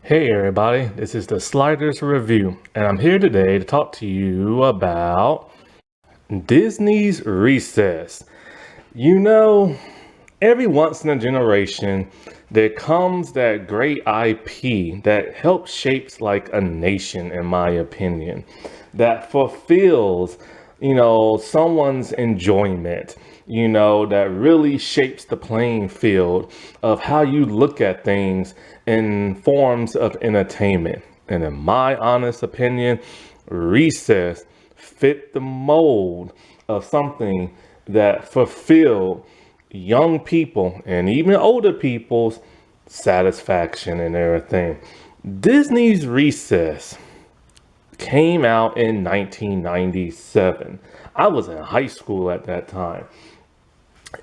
Hey everybody, this is the Sliders Review, and I'm here today to talk to you about Disney's Recess. You know, every once in a generation, there comes that great IP that helps shapes like a nation, in my opinion, that fulfills, someone's enjoyment, that really shapes the playing field of how you look at things in forms of entertainment. And in my honest opinion, Recess fit the mold of something that fulfilled young people and even older people's satisfaction and everything. Disney's Recess came out in 1997. I was in high school at that time.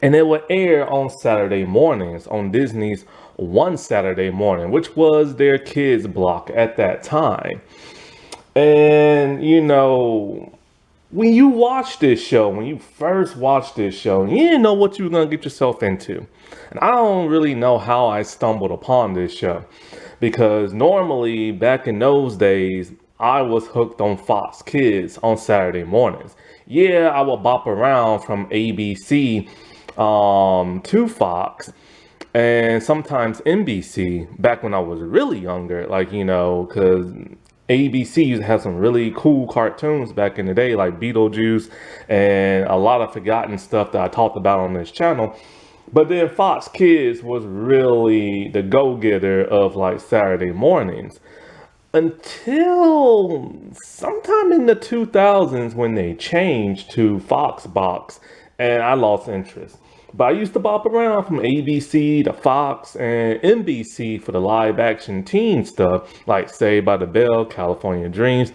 And it would air on Saturday mornings on Disney's One Saturday Morning, which was their kids block at that time. And when you watch this show, when you first watched this show, you didn't know what you were going to get yourself into. And I don't really know how I stumbled upon this show, because normally back in those days, I was hooked on Fox Kids on Saturday mornings. Yeah, I would bop around from ABC to Fox and sometimes NBC back when I was really younger, because ABC used to have some really cool cartoons back in the day, like Beetlejuice and a lot of forgotten stuff that I talked about on this channel. But then Fox Kids was really the go-getter of like Saturday mornings until sometime in the 2000s when they changed to Fox Box and I lost interest. But I used to bop around from ABC to Fox and NBC for the live action teen stuff like Saved by the Bell, California Dreams.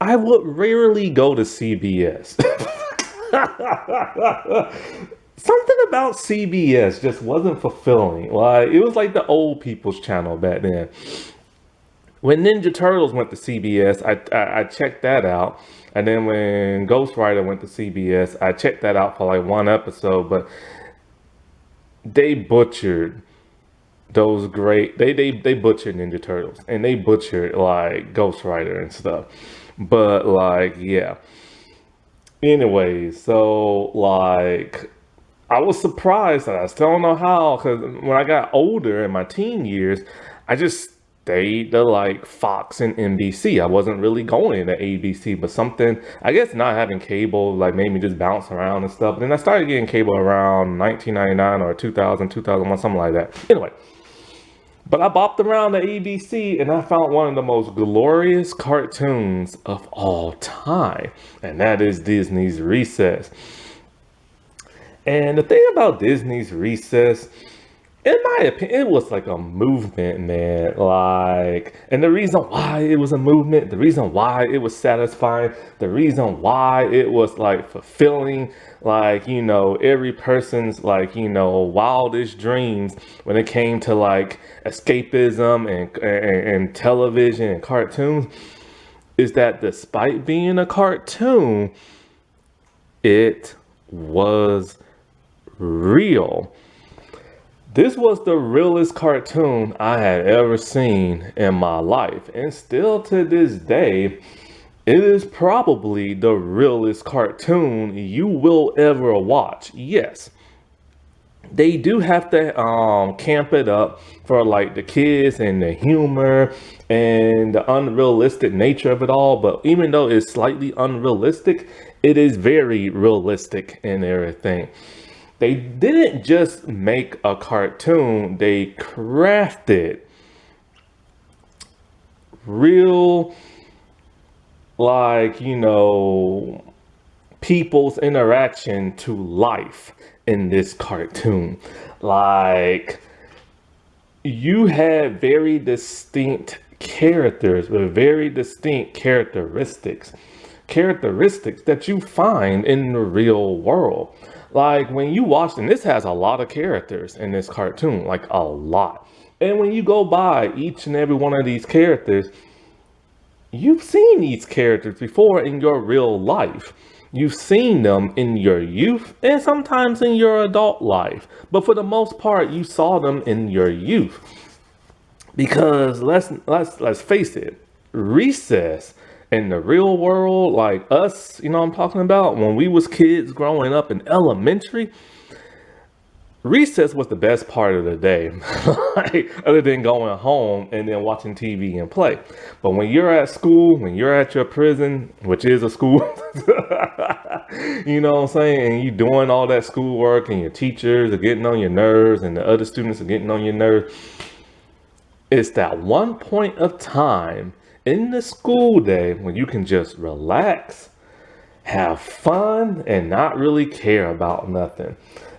I would rarely go to CBS. Something about CBS just wasn't fulfilling. Like, it was like the old people's channel back then. When Ninja Turtles went to CBS, I checked that out. And then when Ghost Rider went to CBS, I checked that out for like one episode. But they butchered those great, they butchered Ninja Turtles. And they butchered like Ghost Rider and stuff. But like, yeah. Anyways, so like, I was surprised that I still don't know how, because when I got older in my teen years, I just stayed to like Fox and NBC. I wasn't really going to ABC, but something, I guess not having cable like made me just bounce around and stuff. But then I started getting cable around 1999 or 2000, 2001, something like that. Anyway, but I bopped around the ABC and I found one of the most glorious cartoons of all time, and that is Disney's Recess. And the thing about Disney's Recess, in my opinion, it was like a movement, man. Like, and the reason why it was a movement, the reason why it was satisfying, the reason why it was like fulfilling, like, every person's like, wildest dreams when it came to like escapism and television and cartoons, is that despite being a cartoon, it was real. This was the realest cartoon I had ever seen in my life. And still to this day, it is probably the realest cartoon you will ever watch. Yes, they do have to camp it up for like the kids and the humor and the unrealistic nature of it all. But even though it's slightly unrealistic, it is very realistic and everything. They didn't just make a cartoon, they crafted real, like, people's interaction to life in this cartoon. Like, you had very distinct characters with very distinct characteristics that you find in the real world. Like when you watch, and this has a lot of characters in this cartoon, like a lot. And when you go by each and every one of these characters, you've seen these characters before in your real life. You've seen them in your youth and sometimes in your adult life. But for the most part, you saw them in your youth. Because let's face it, recess in the real world, like us, you know what I'm talking about, when we was kids growing up in elementary, recess was the best part of the day, like, other than going home and then watching TV and play. But when you're at school, when you're at your prison, which is a school, you know what I'm saying, and you doing all that schoolwork and your teachers are getting on your nerves and the other students are getting on your nerves, it's that one point of time in the school day when you can just relax, have fun, and not really care about nothing.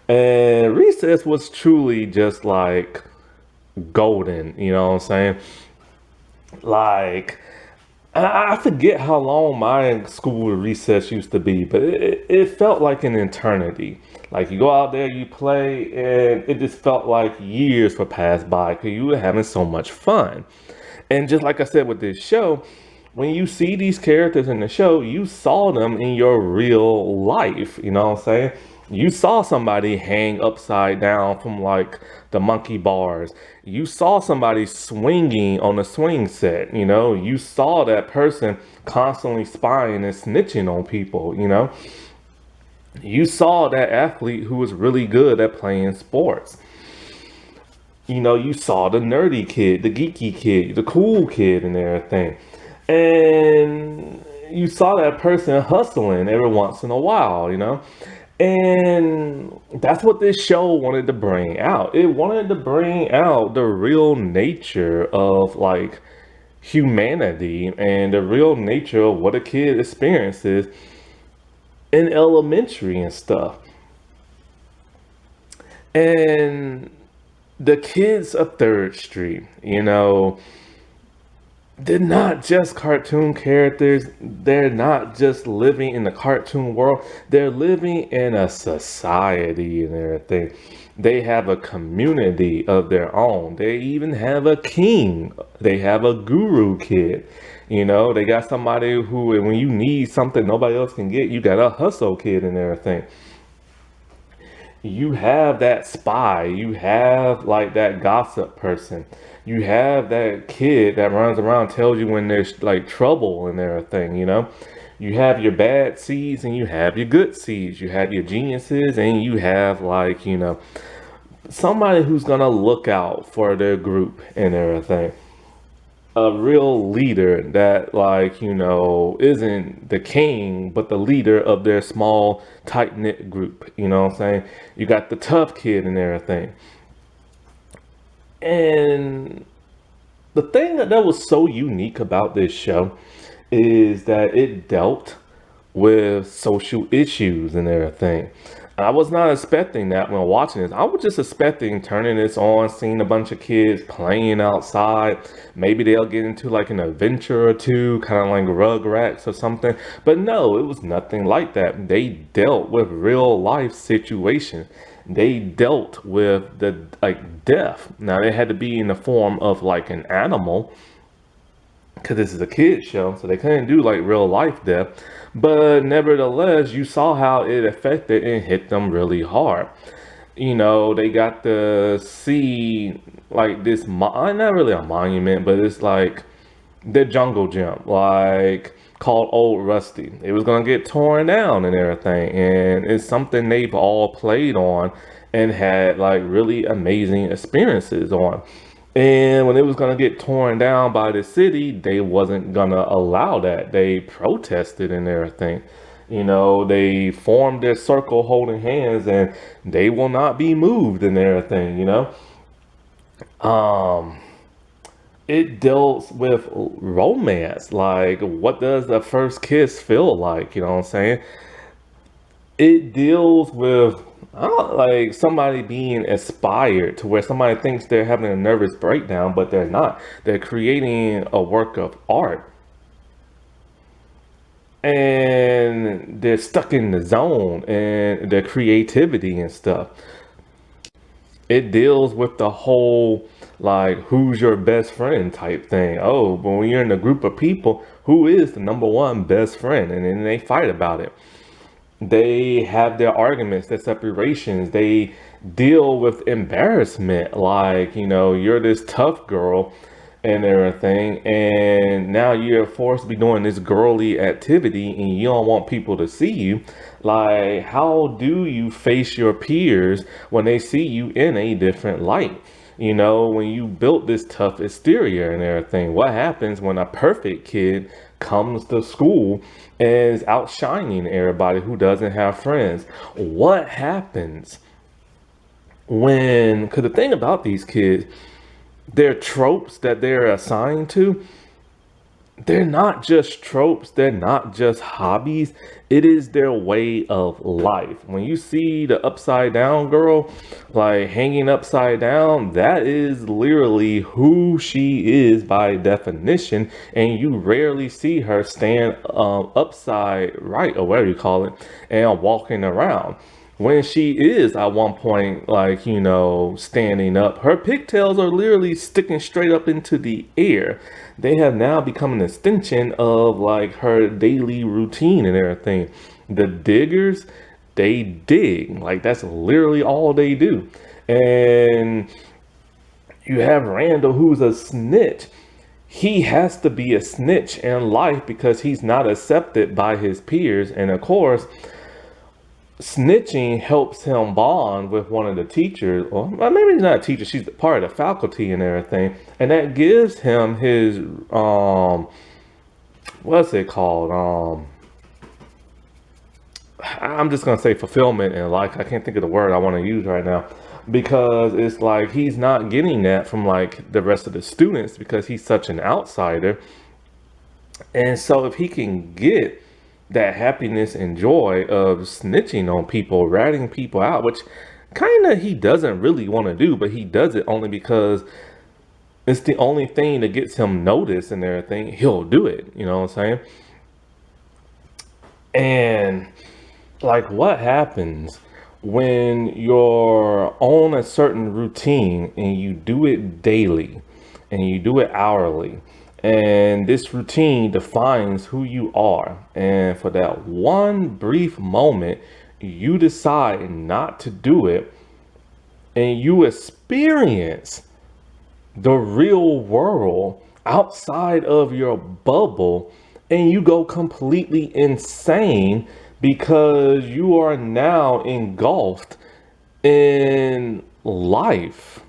And recess was truly just like golden, you know what I'm saying? Like, I forget how long my school recess used to be, but it felt like an eternity. Like you go out there, you play, and it just felt like years would pass by because you were having so much fun. And just like I said with this show, when you see these characters in the show, you saw them in your real life. You know what I'm saying? You saw somebody hang upside down from like the monkey bars. You saw somebody swinging on a swing set. You know, you saw that person constantly spying and snitching on people. You know, you saw that athlete who was really good at playing sports. You know, you saw the nerdy kid, the geeky kid, the cool kid and everything. And you saw that person hustling every once in a while, you know? And that's what this show wanted to bring out. It wanted to bring out the real nature of like humanity and the real nature of what a kid experiences in elementary and stuff. And the kids of Third Street, you know, they're not just cartoon characters. They're not just living in the cartoon world. They're living in a society and everything. They have a community of their own. They even have a king. They have a guru kid. You know, they got somebody who, when you need something nobody else can get, you got a hustle kid and everything. You have that spy, you have like that gossip person, you have that kid that runs around tells you when there's like trouble and everything, you know. You have your bad seeds and you have your good seeds, you have your geniuses and you have like, you know, somebody who's gonna look out for their group and everything, a real leader that like, you know, isn't the king but the leader of their small tight-knit group, you know what I'm saying. You got the tough kid and everything. And the thing that was so unique about this show is that it dealt with social issues and everything. I was not expecting that when watching this. I was just expecting turning this on, seeing a bunch of kids playing outside. Maybe they'll get into like an adventure or two, kind of like Rugrats or something. But no, it was nothing like that. They dealt with real life situations. They dealt with the like death. Now they had to be in the form of like an animal because this is a kid show, so they couldn't do like real life death. But nevertheless, you saw how it affected and hit them really hard. You know, they got to see like this, not really a monument, but it's like the jungle gym, like called Old Rusty. It was gonna get torn down and everything, and it's something they've all played on and had like really amazing experiences on. And when it was gonna get torn down by the city, they wasn't gonna allow that. They protested and everything. You know, they formed their circle holding hands and they will not be moved and everything, you know. Um, it deals with romance. Like, what does the first kiss feel like? You know what I'm saying? It deals with like somebody being inspired to where somebody thinks they're having a nervous breakdown, but they're not. They're creating a work of art and they're stuck in the zone and their creativity and stuff. It deals with the whole like who's your best friend type thing. Oh, but when you're in a group of people, who is the number one best friend? And then they fight about it. They have their arguments, their separations. They deal with embarrassment. Like, you know, you're this tough girl and everything, and now you're forced to be doing this girly activity and you don't want people to see you. Like, how do you face your peers when they see you in a different light? You know, when you built this tough exterior and everything, what happens when a perfect kid comes to school and is outshining everybody who doesn't have friends? What happens when, because the thing about these kids, their tropes that they're assigned to, they're not just tropes, they're not just hobbies, it is their way of life. When you see the upside down girl, like hanging upside down, that is literally who she is by definition, and you rarely see her stand upside right, or whatever you call it, and walking around. When she is at one point, like, you know, standing up, her pigtails are literally sticking straight up into the air. They have now become an extension of like her daily routine and everything. The diggers, they dig. Like, that's literally all they do. And you have Randall, who's a snitch. He has to be a snitch in life because he's not accepted by his peers. And of course, snitching helps him bond with one of the teachers, or well, maybe he's not a teacher, she's part of the faculty and everything, and that gives him his what's it called, I'm just gonna say fulfillment in life. I can't think of the word I want to use right now, because it's like he's not getting that from like the rest of the students because he's such an outsider. And so if he can get that happiness and joy of snitching on people, ratting people out, which kind of he doesn't really want to do, but he does it only because it's the only thing that gets him noticed and everything, he'll do it. You know what I'm saying? And like, what happens when you're on a certain routine and you do it daily and you do it hourly, and this routine defines who you are, and for that one brief moment you decide not to do it, and you experience the real world outside of your bubble, and you go completely insane because you are now engulfed in life.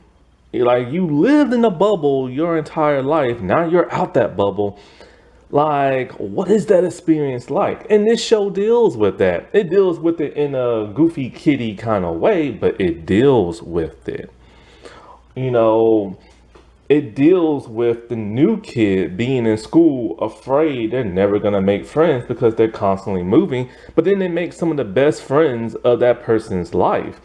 Like, you lived in a bubble your entire life, now you're out that bubble. Like, what is that experience like? And this show deals with that. It deals with it in a goofy kitty kind of way, but it deals with it. You know, it deals with the new kid being in school afraid they're never going to make friends because they're constantly moving, but then they make some of the best friends of that person's life,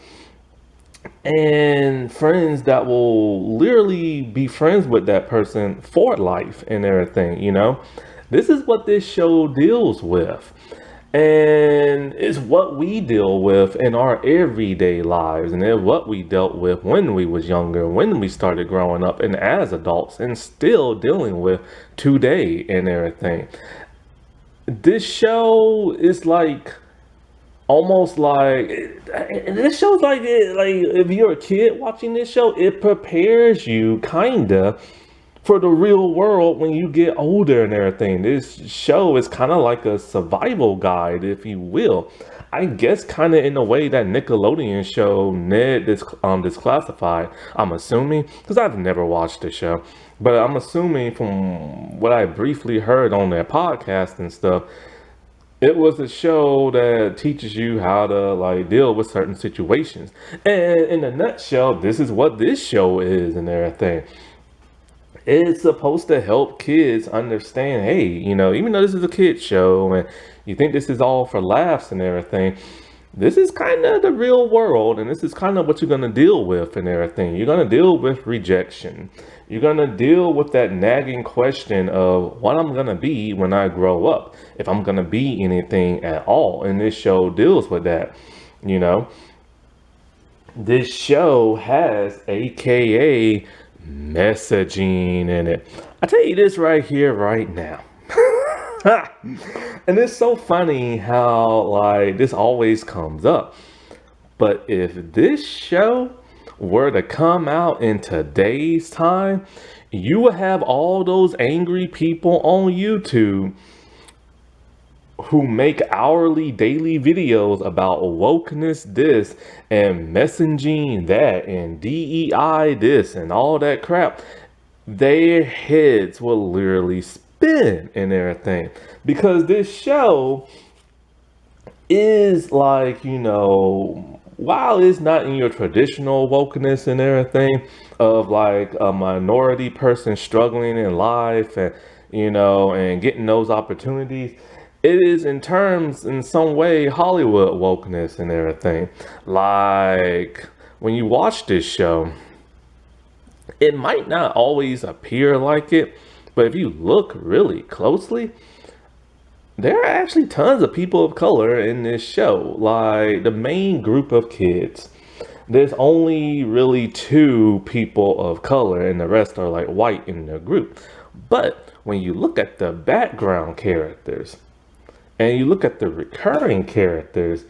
and friends that will literally be friends with that person for life and everything. You know, this is what this show deals with, and it's what we deal with in our everyday lives, and it's what we dealt with when we was younger, when we started growing up, and as adults, and still dealing with today and everything. This show is like, almost like, this show's like like if you're a kid watching this show, it prepares you kinda for the real world when you get older and everything. This show is kind of like a survival guide, if you will. I guess kind of in the way that Nickelodeon show Ned Disclassified, I'm assuming, because I've never watched the show, but I'm assuming from what I briefly heard on their podcast and stuff, it was a show that teaches you how to like deal with certain situations. And in a nutshell, this is what this show is and everything. It's supposed to help kids understand, hey, you know, even though this is a kid show and you think this is all for laughs and everything, this is kind of the real world, and this is kind of what you're going to deal with and everything. You're going to deal with rejection. You're going to deal with that nagging question of what I'm going to be when I grow up, if I'm going to be anything at all. And this show deals with that. You know, this show has AKA messaging in it. I tell you this right here, right now. And it's so funny how like this always comes up. But if this show were to come out in today's time, you would have all those angry people on YouTube who make hourly, daily videos about wokeness this and messaging that and DEI this and all that crap. Their heads will literally spin and everything because this show is like, while it's not in your traditional wokeness and everything of like a minority person struggling in life and, and getting those opportunities, it is in terms, in some way, Hollywood wokeness and everything. Like when you watch this show, it might not always appear like it, but if you look really closely, there are actually tons of people of color in this show. Like the main group of kids, there's only really two people of color and the rest are like white in the group. But when you look at the background characters and you look at the recurring characters,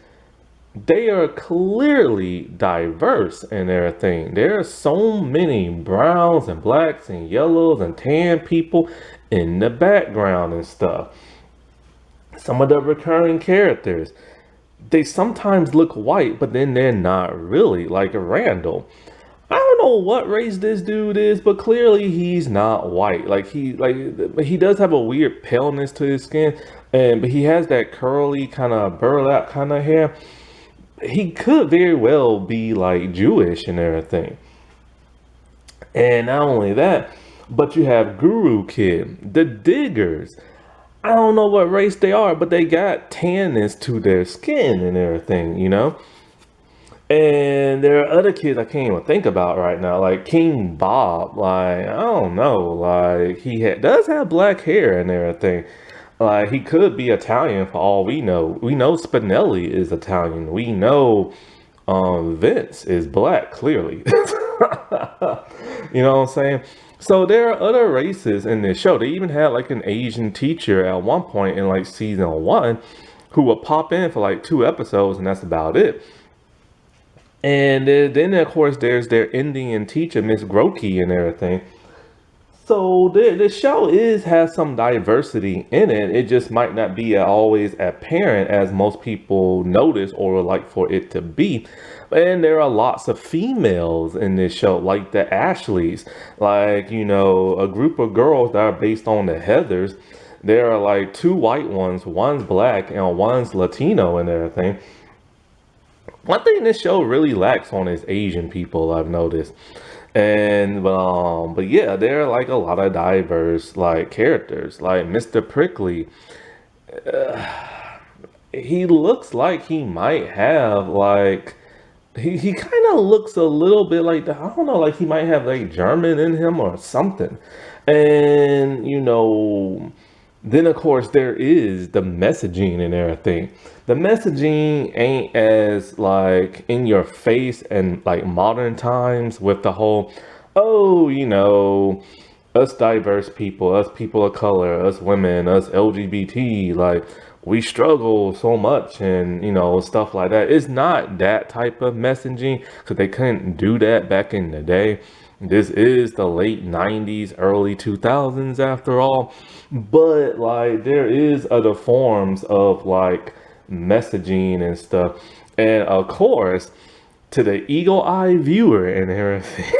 they are clearly diverse in everything. There are so many browns and blacks and yellows and tan people in the background and stuff. Some of the recurring characters, they sometimes look white, but then they're not really, like Randall. I don't know what race this dude is, but clearly he's not white. He does have a weird paleness to his skin, but he has that curly kind of burlap kind of hair. He could very well be like Jewish and everything. And not only that, but you have Guru Kid, the Diggers. I don't know what race they are, but they got tanness to their skin and everything, And there are other kids I can't even think about right now, like King Bob. Like, I don't know, like does have black hair and everything. Like he could be Italian for all we know. We know Spinelli is Italian. We know Vince is black, clearly. You know what I'm saying? So there are other races in this show. They even had like an Asian teacher at one point in like season 1 who would pop in for like 2 episodes and that's about it. And then of course there's their Indian teacher, Miss Grokey and everything. So the show has some diversity in it. It just might not be always apparent as most people notice or would like for it to be. And there are lots of females in this show, like the Ashleys, like, a group of girls that are based on the Heathers. There are like 2 white ones, one's black and one's Latino and everything. One thing this show really lacks on is Asian people, I've noticed. And but yeah, there are like a lot of diverse like characters, like Mr. Prickly. He looks like he might have like he kind of looks a little bit like I don't know, like he might have like German in him or something. And then of course there is the messaging and everything. The messaging ain't as like in your face and like modern times with the whole, us diverse people, us people of color, us women, us LGBT, like we struggle so much and stuff like that. It's not that type of messaging because they couldn't do that back in the day. This is the late 90s, early 2000s after all. But like there is other forms of like messaging and stuff. And of course, to the eagle-eye viewer and everything,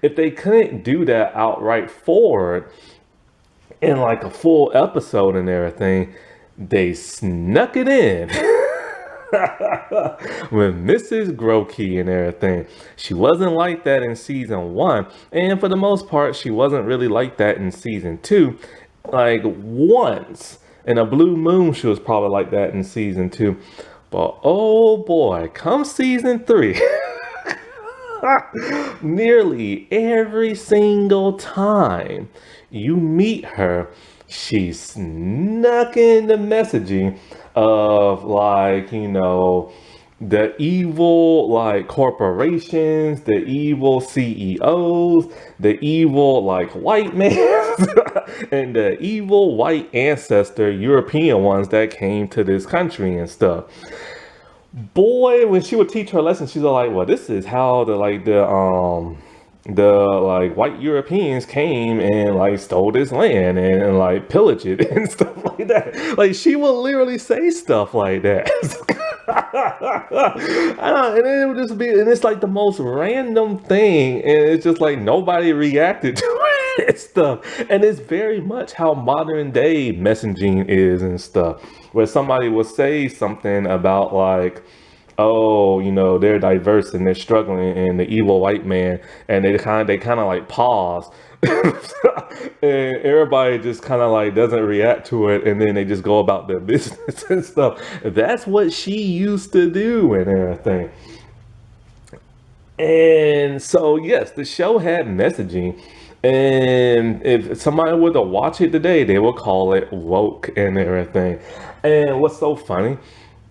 if they couldn't do that outright forward in like a full episode and everything, they snuck it in. With Mrs. Grokey and everything. She wasn't like that in season 1, and for the most part she wasn't really like that in season 2. Like once in a blue moon she was probably like that in season 2, but oh boy, come season 3 nearly every single time you meet her, she snuck in the messaging of like, the evil like corporations, the evil CEOs, the evil like white man, and the evil white ancestor European ones that came to this country and stuff. Boy, when she would teach her lessons, she's like, well, this is how the like white Europeans came and like stole this land and like pillaged it and stuff like that. Like she will literally say stuff like that. And it would just be, and it's like the most random thing, and it's just like nobody reacted to it and stuff. And it's very much how modern day messaging is and stuff, where somebody will say something about like, oh, they're diverse and they're struggling and the evil white man, and they kind of like pause. And everybody just kind of like doesn't react to it, and then they just go about their business and stuff. That's what she used to do and everything. And so, yes, the show had messaging. And if somebody were to watch it today, they would call it woke and everything. And what's so funny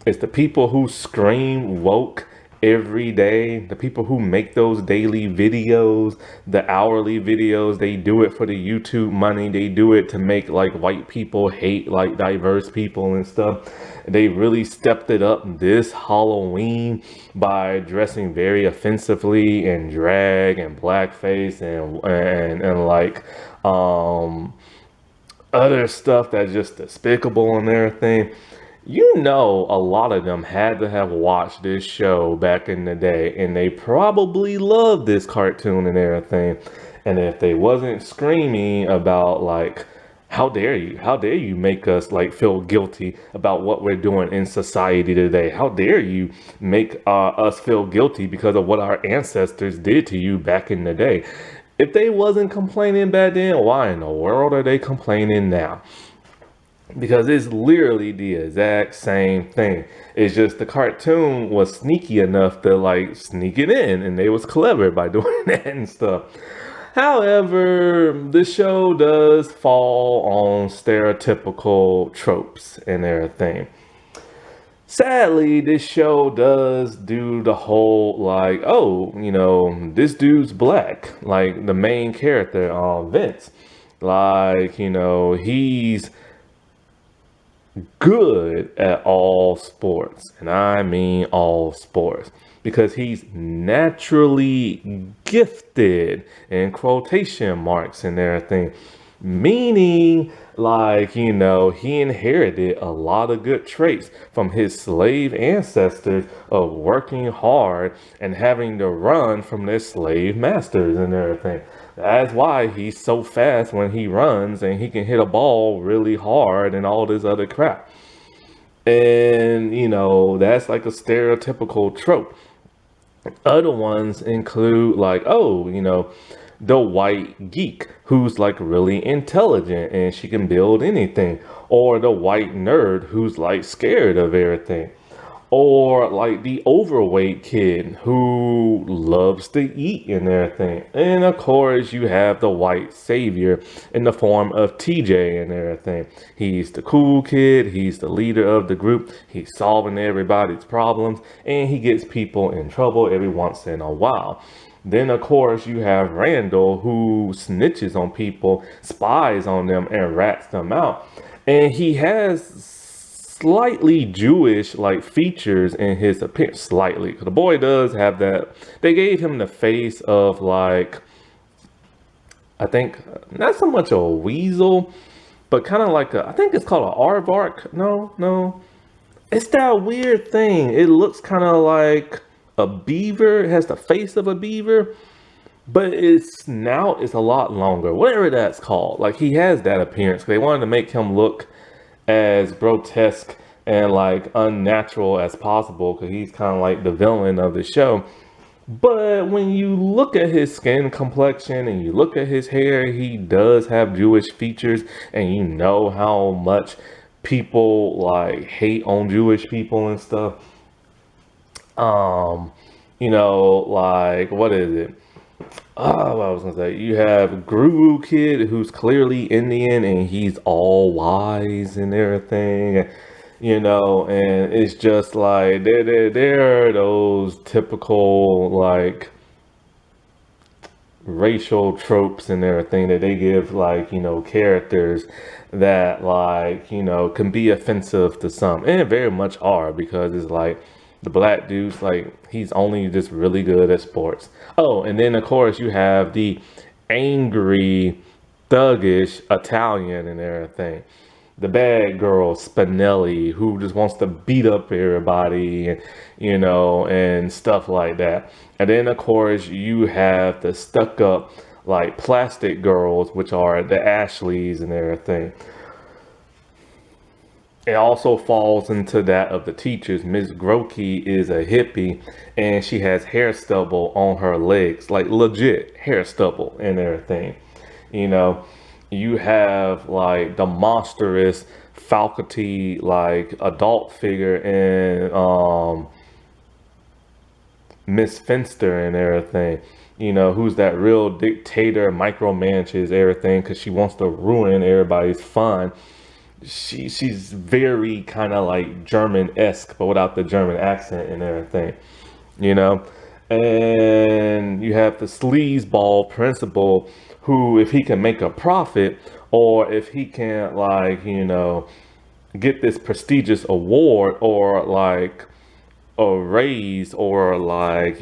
is the people who scream woke every day, the people who make those daily videos, the hourly videos, they do it for the YouTube money. They do it to make like white people hate like diverse people and stuff. They really stepped it up this Halloween by dressing very offensively and drag and blackface and like other stuff that's just despicable and everything. A lot of them had to have watched this show back in the day, and they probably loved this cartoon and everything. And if they wasn't screaming about like, how dare you make us like feel guilty about what we're doing in society today? How dare you make us feel guilty because of what our ancestors did to you back in the day? If they wasn't complaining back then, why in the world are they complaining now? Because it's literally the exact same thing. It's just the cartoon was sneaky enough to like sneak it in, and they was clever by doing that and stuff. However, the show does fall on stereotypical tropes and everything. Sadly, this show does do the whole like, oh, this dude's black, like the main character, Vince. Like, he's good at all sports, and I mean all sports, because he's naturally gifted in quotation marks and everything, meaning like, he inherited a lot of good traits from his slave ancestors of working hard and having to run from their slave masters and everything. That's why he's so fast when he runs, and he can hit a ball really hard and all this other crap. And, that's like a stereotypical trope. Other ones include like, oh, the white geek who's like really intelligent and she can build anything, or the white nerd who's like scared of everything, or like the overweight kid who loves to eat and everything. And of course, you have the white savior in the form of TJ and everything. He's the cool kid, he's the leader of the group, he's solving everybody's problems, and he gets people in trouble every once in a while. Then, of course, you have Randall, who snitches on people, spies on them, and rats them out. And he has slightly Jewish like features in his appearance, slightly. 'Cause the boy does have that. They gave him the face of like, I think not so much a weasel, but kind of like I think it's called an aardvark. No, no, it's that weird thing. It looks kind of like a beaver. It has the face of a beaver, but its snout is a lot longer. Whatever that's called. Like he has that appearance. They wanted to make him look as grotesque and like unnatural as possible, because he's kind of like the villain of the show. But when you look at his skin complexion and you look at his hair, he does have Jewish features, and you know how much people like hate on Jewish people and stuff. Um, like what is it? Oh, what I was gonna say, you have Guru Kid, who's clearly Indian, and he's all wise and everything, and it's just like there are those typical like racial tropes and everything that they give like characters that like can be offensive to some, and very much are, because it's like The black dude's like, he's only just really good at sports. Oh, and then of course you have the angry, thuggish Italian and everything. The bad girl Spinelli, who just wants to beat up everybody, and and stuff like that. And then of course you have the stuck up like plastic girls, which are the Ashleys and everything. It also falls into that of the teachers. Miss Grokey is a hippie, and she has hair stubble on her legs, like legit hair stubble and everything. You know, you have like the monstrous faculty, like adult figure in Miss Finster and everything. Who's that real dictator, micromanages everything because she wants to ruin everybody's fun. She's very kind of like German-esque, but without the German accent and everything, you know. And you have the sleazeball principal, who, if he can make a profit, or if he can like get this prestigious award, or like a raise, or like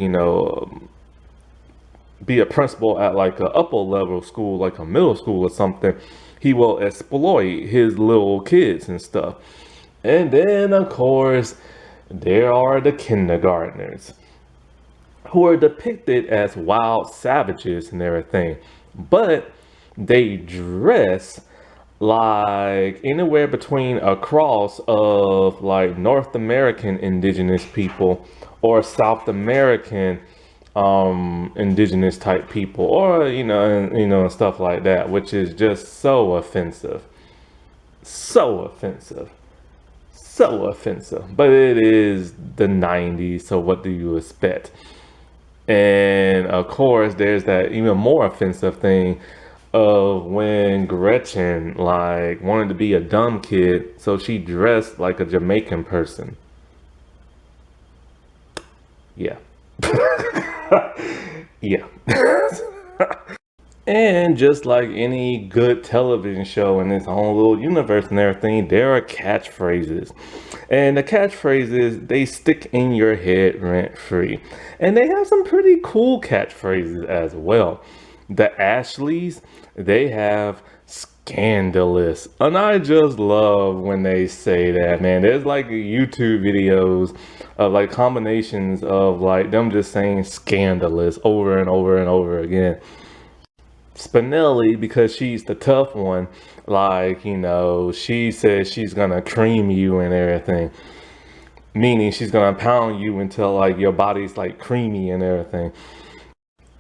be a principal at like a upper level school, like a middle school or something, he will exploit his little kids and stuff. And then of course there are the kindergartners, who are depicted as wild savages and everything, but they dress like anywhere between a cross of like North American indigenous people or South American indigenous type people, or and stuff like that, which is just so offensive, so offensive, so offensive. But it is the 90s, so what do you expect? And of course there's that even more offensive thing of when Gretchen like wanted to be a dumb kid, so she dressed like a Jamaican person. Yeah. Yeah. And just like any good television show in its own little universe and everything, there are catchphrases. And the catchphrases, they stick in your head rent free. And they have some pretty cool catchphrases as well. The Ashleys, they have scandalous. And I just love when they say that, man. There's like YouTube videos of like combinations of like them just saying scandalous over and over and over again. Spinelli, because she's the tough one, like she says she's gonna cream you and everything, meaning she's gonna pound you until like your body's like creamy and everything.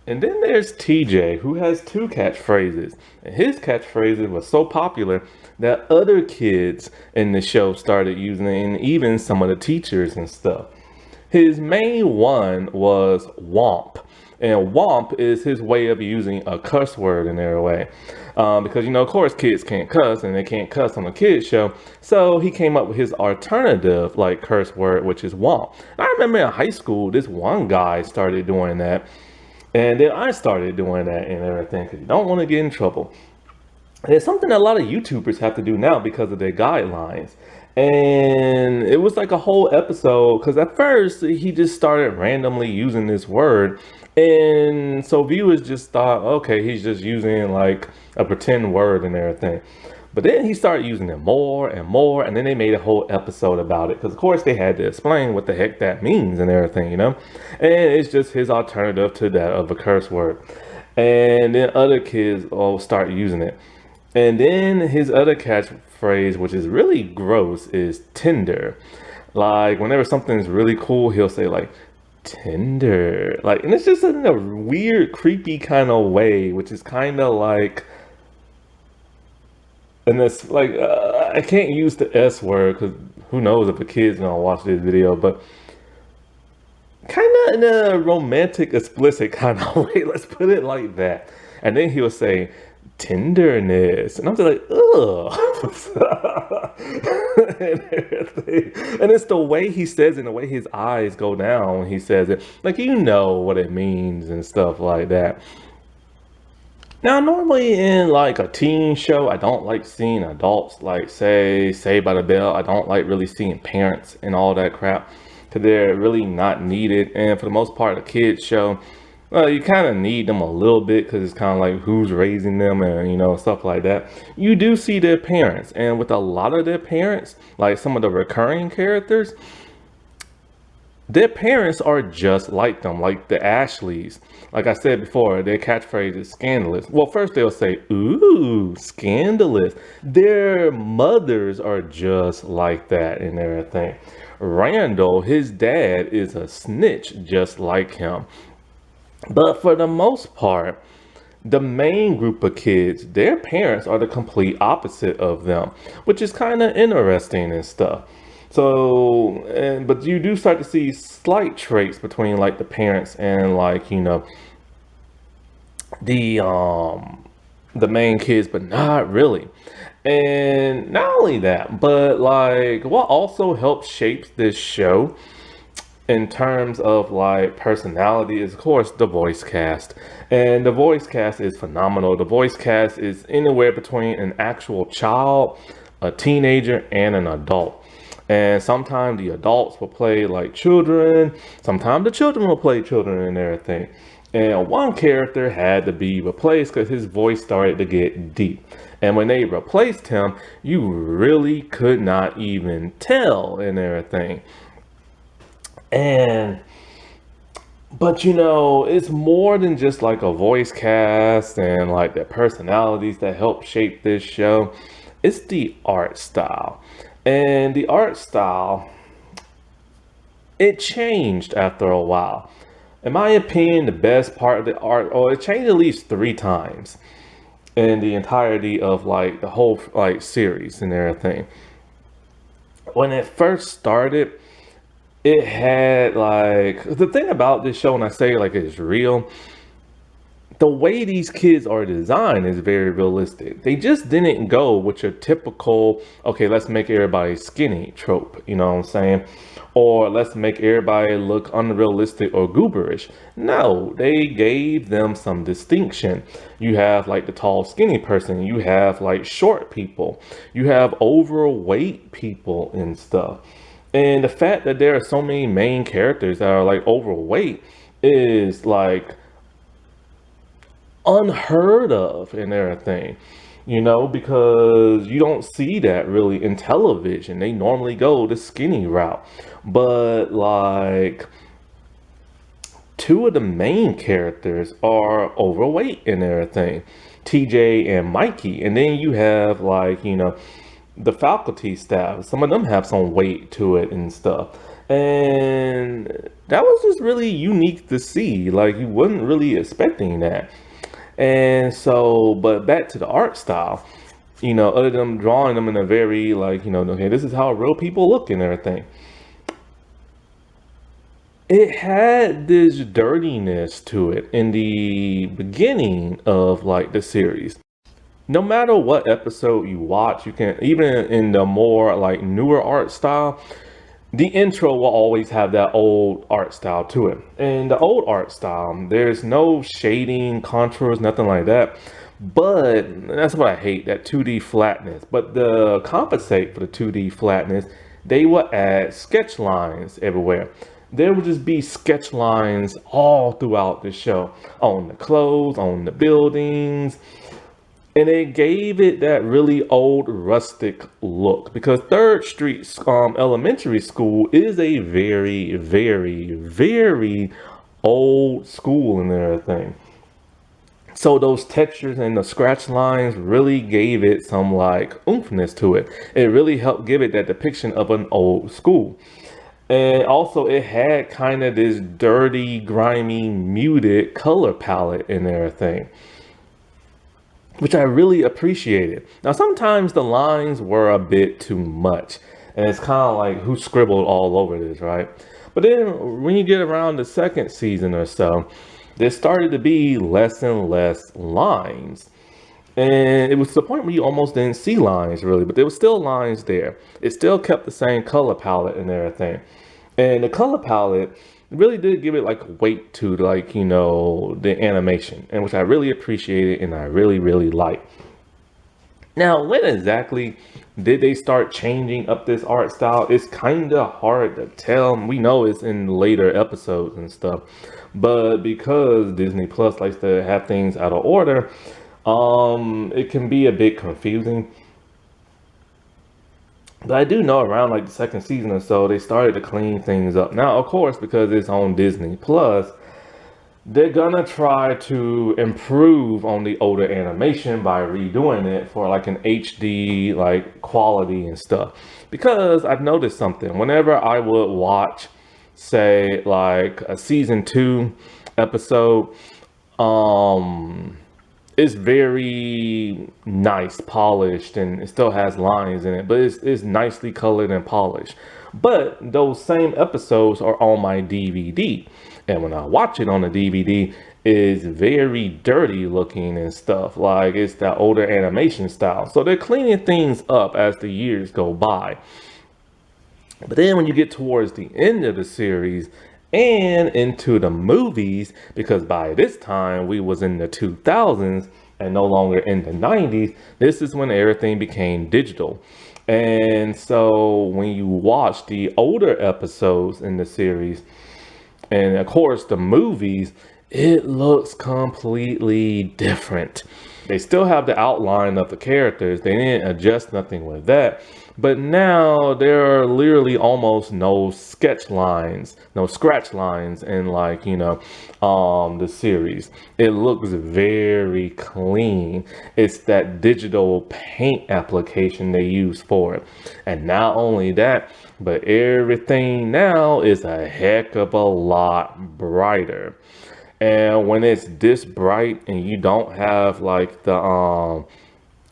And then there's TJ, who has two catchphrases, and his catchphrases were so popular that other kids in the show started using it, and even some of the teachers and stuff. His main one was womp. And womp is his way of using a cuss word in their way. Because, of course, kids can't cuss, and they can't cuss on a kids show. So he came up with his alternative, like, curse word, which is womp. I remember in high school, this one guy started doing that. And then I started doing that and everything, because you don't want to get in trouble. And it's something that a lot of YouTubers have to do now because of their guidelines. And it was like a whole episode, because at first he just started randomly using this word. And so viewers just thought, okay, he's just using like a pretend word and everything. But then he started using it more and more. And then they made a whole episode about it, because of course they had to explain what the heck that means and everything, And it's just his alternative to that of a curse word. And then other kids all start using it. And then his other catchphrase, which is really gross, is Tinder. Like whenever something's really cool, he'll say like Tinder. Like, and it's just in a weird, creepy kind of way, which is kind of like, and it's like, I can't use the S word because who knows if a kid's gonna watch this video, but kind of in a romantic, explicit kind of way. Let's put it like that. And then he'll say tenderness, and I'm just like, ugh. And everything. And it's the way he says it, and the way his eyes go down when he says it, like what it means and stuff like that. Now, normally in like a teen show, I don't like seeing adults like say Saved by the Bell. I don't like really seeing parents and all that crap. to they're really not needed. And for the most part, a kids show, well, you kind of need them a little bit because it's kind of like who's raising them and, stuff like that. You do see their parents. And with a lot of their parents, like some of the recurring characters, their parents are just like them, like the Ashleys. Like I said before, their catchphrase is scandalous. Well, first they'll say, ooh, scandalous. Their mothers are just like that and everything. Randall, his dad, is a snitch just like him. But for the most part, the main group of kids, their parents are the complete opposite of them, which is kind of interesting and stuff. So, but you do start to see slight traits between like the parents and like, the main kids, but not really. And not only that, but like what also helps shape this show in terms of like personality is of course the voice cast, and the voice cast is phenomenal. The voice cast is anywhere between an actual child, a teenager, and an adult. And sometimes the adults will play like children, sometimes the children will play children and everything. And one character had to be replaced because his voice started to get deep. And when they replaced him, you really could not even tell and everything. And but it's more than just like a voice cast and like the personalities that help shape this show. It's the art style. And the art style, it changed after a while. In my opinion, the best part of the art, or it changed at least 3 times in the entirety of like the whole like series and everything. When it first started, it had like the thing about this show, when I say like it's real, the way these kids are designed is very realistic. They just didn't go with your typical, okay, let's make everybody skinny trope, you know what I'm saying? Or let's make everybody look unrealistic or gooberish. No, they gave them some distinction. You have like the tall, skinny person. You have like short people. You have overweight people and stuff. And the fact that there are so many main characters that are like overweight is like unheard of and everything, because you don't see that really in television. They normally go the skinny route. But like 2 of the main characters are overweight and everything, TJ and Mikey. And then you have like, the faculty staff. Some of them have some weight to it and stuff. And that was just really unique to see. Like you wasn't really expecting that. And so, but back to the art style, other than drawing them in a very like, okay, this is how real people look and everything. It had this dirtiness to it in the beginning of like the series. No matter what episode you watch, you can, even in the more like newer art style, the intro will always have that old art style to it. And the old art style, there's no shading, contours, nothing like that. But that's what I hate, that 2D flatness. But to compensate for the 2D flatness, they will add sketch lines everywhere. There will just be sketch lines all throughout the show, on the clothes, on the buildings. And it gave it that really old rustic look, because Third Street Elementary School is a very, very, very old school and everything. So those textures and the scratch lines really gave it some like oomphness to it. It really helped give it that depiction of an old school. And also it had kind of this dirty, grimy, muted color palette and everything, which I really appreciated. Now, sometimes the lines were a bit too much, and it's kind of like who scribbled all over this, right? But then when you get around the second season or so, there started to be less and less lines. And it was to the point where you almost didn't see lines really, but there were still lines there. It still kept the same color palette and everything. And the color palette really did give it like weight to like, the animation, and which I really appreciated and I really, really liked. Now, when exactly did they start changing up this art style? It's kind of hard to tell. We know it's in later episodes and stuff, but because Disney Plus likes to have things out of order, it can be a bit confusing. But I do know around like the second season or so, they started to clean things up. Now, of course, because it's on Disney Plus, they're gonna try to improve on the older animation by redoing it for like an HD like quality and stuff. Because I've noticed something. Whenever I would watch, say, like a season 2 episode, um it's very nice, polished, and it still has lines in it, but it's nicely colored and polished. But those same episodes are on my DVD, and when I watch it on the DVD, it's very dirty looking and stuff. Like it's that older animation style. So they're cleaning things up as the years go by. But then when you get towards the end of the series and into the movies, because by this time we was in the 2000s and no longer in the 90s, this is when everything became digital. And so when you watch the older episodes in the series, and of course the movies, it looks completely different. They still have the outline of the characters. They didn't adjust nothing with that. But now there are literally almost no sketch lines, no scratch lines in like, the series. It looks very clean. It's that digital paint application they use for it. And not only that, but everything now is a heck of a lot brighter. And when it's this bright and you don't have like the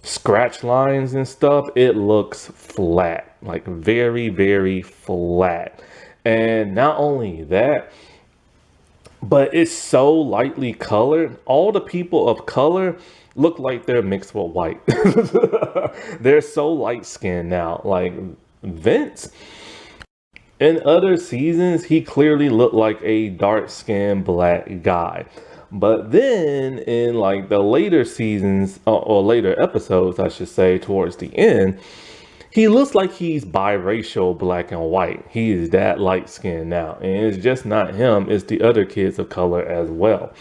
scratch lines and stuff, it looks flat, like very, very flat. And not only that, but it's so lightly colored. All the people of color look like they're mixed with white. They're so light skinned now. Like Vince, in other seasons, he clearly looked like a dark-skinned black guy. But then in like the later seasons or later episodes, I should say, towards the end, he looks like he's biracial, black and white. He is that light skinned now. And it's just not him, it's the other kids of color as well.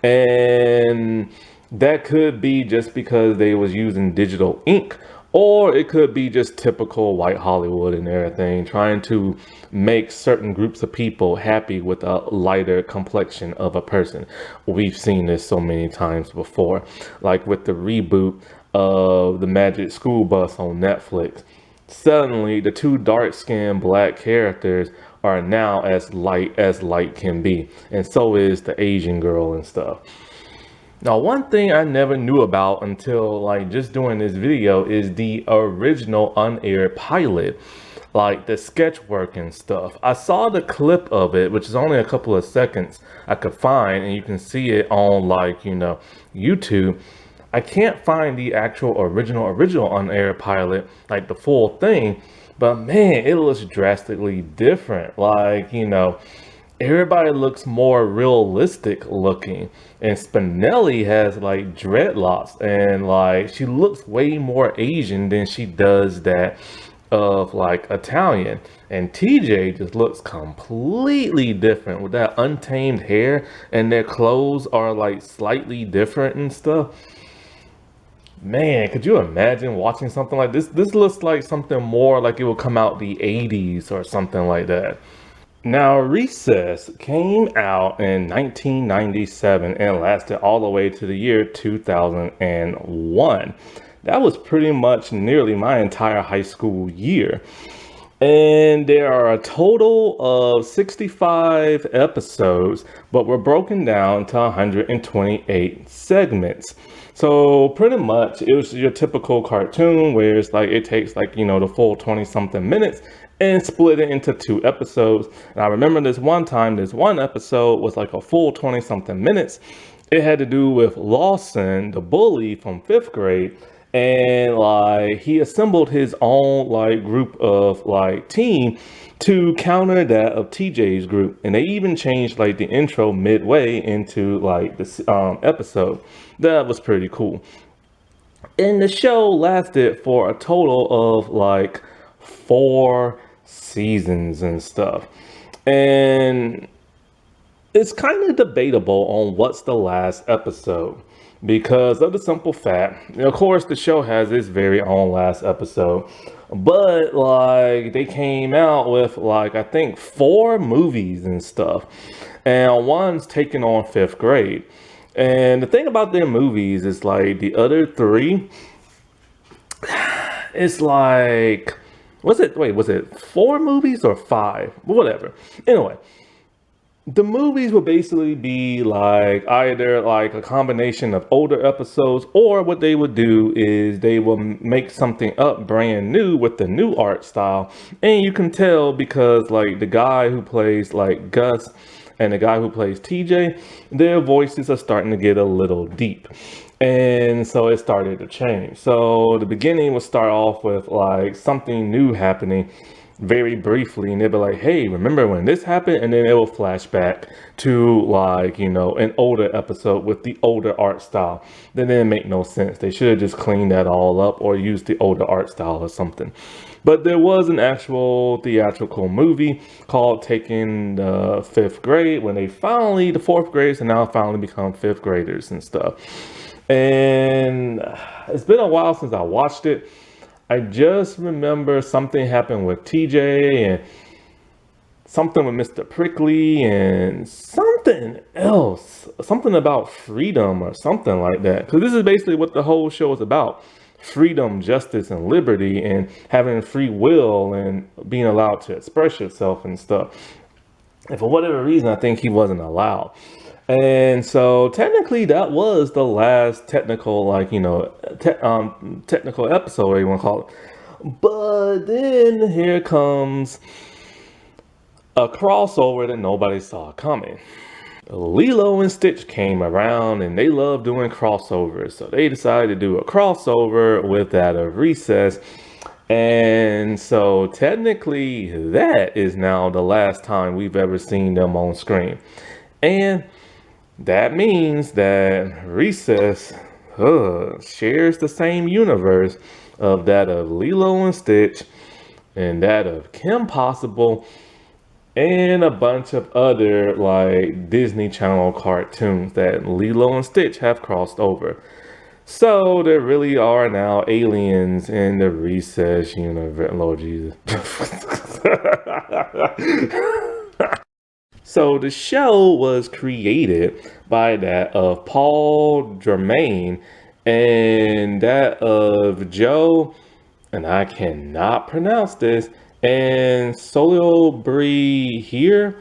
And that could be just because they was using digital ink, or it could be just typical white Hollywood and everything, trying to make certain groups of people happy with a lighter complexion of a person. We've seen this so many times before, like with the reboot of the Magic School Bus on Netflix. Suddenly, the two dark-skinned black characters are now as light can be, and so is the Asian girl and stuff. Now, one thing I never knew about until like just doing this video is the original unaired pilot, like the sketch work and stuff. I saw the clip of it, which is only a couple of seconds I could find, and you can see it on like, YouTube. I can't find the actual original unaired pilot, like the full thing, but man, it looks drastically different. Like, everybody looks more realistic looking, and Spinelli has like dreadlocks, and like she looks way more Asian than she does that of like Italian. And TJ just looks completely different with that untamed hair, and their clothes are like slightly different and stuff. Man, could you imagine watching something like this? This looks like something more like it will come out the 80s or something like that. Now, Recess came out in 1997 and lasted all the way to the year 2001. That was pretty much nearly my entire high school year. And there are a total of 65 episodes, but were broken down to 128 segments. So pretty much it was your typical cartoon where it's like it takes like, the full 20 something minutes and split it into 2 episodes. And I remember this one time, this one episode was like a full 20 something minutes. It had to do with Lawson, the bully from 5th grade. And like he assembled his own like group of like team to counter that of TJ's group. And they even changed like the intro midway into like this episode. That was pretty cool. And the show lasted for a total of like 4 seasons and stuff. And it's kind of debatable on what's the last episode because of the simple fact, of course, the show has its very own last episode, but like they came out with like I think 4 movies and stuff, and one's taking on fifth grade. And the thing about their movies is like the other three, it's like, was it 4 movies or five? Whatever. Anyway, the movies will basically be like either like a combination of older episodes, or what they would do is they will make something up brand new with the new art style. And you can tell because like the guy who plays like Gus and the guy who plays TJ, their voices are starting to get a little deep. And so it started to change. So the beginning would start off with like something new happening very briefly, and they'll be like, hey, remember when this happened? And then it will flash back to like, an older episode with the older art style. That didn't make no sense. They should have just cleaned that all up or used the older art style or something. But there was an actual theatrical movie called Taking the Fifth Grade, when the fourth graders and now finally become fifth graders and stuff. And it's been a while since I watched it. I just remember something happened with TJ and something with Mr. Prickly and something else, something about freedom or something like that. Because this is basically what the whole show is about: freedom, justice, and liberty, and having free will and being allowed to express yourself and stuff. And for whatever reason, I think he wasn't allowed. And so technically that was the last technical, like, technical episode, whatever you want to call it. But then here comes a crossover that nobody saw coming. Lilo and Stitch came around and they love doing crossovers. So they decided to do a crossover with that of Recess. And so technically that is now the last time we've ever seen them on screen. And that means that Recess shares the same universe of that of Lilo and Stitch and that of Kim Possible and a bunch of other like Disney Channel cartoons that Lilo and Stitch have crossed over. So there really are now aliens in the Recess universe. Lord Jesus. So the show was created by that of Paul Germain and that of Joe, and I cannot pronounce this, and Solio Bree here,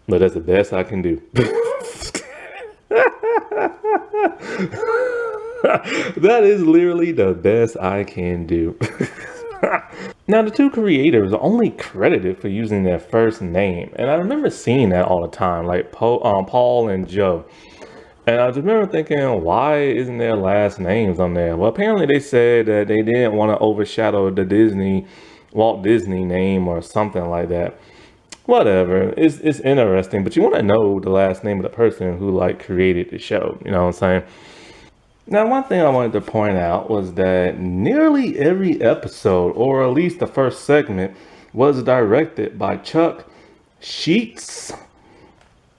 but that's the best I can do. That is literally the best I can do. Now, the two creators are only credited for using their first name, and I remember seeing that all the time, like Paul and Joe. And I just remember thinking, why isn't their last names on there? Well, apparently they said that they didn't want to overshadow the Walt Disney name or something like that. Whatever, it's interesting, but you want to know the last name of the person who like created the show. You know what I'm saying? Now, one thing I wanted to point out was that nearly every episode, or at least the first segment, was directed by Chuck Sheets.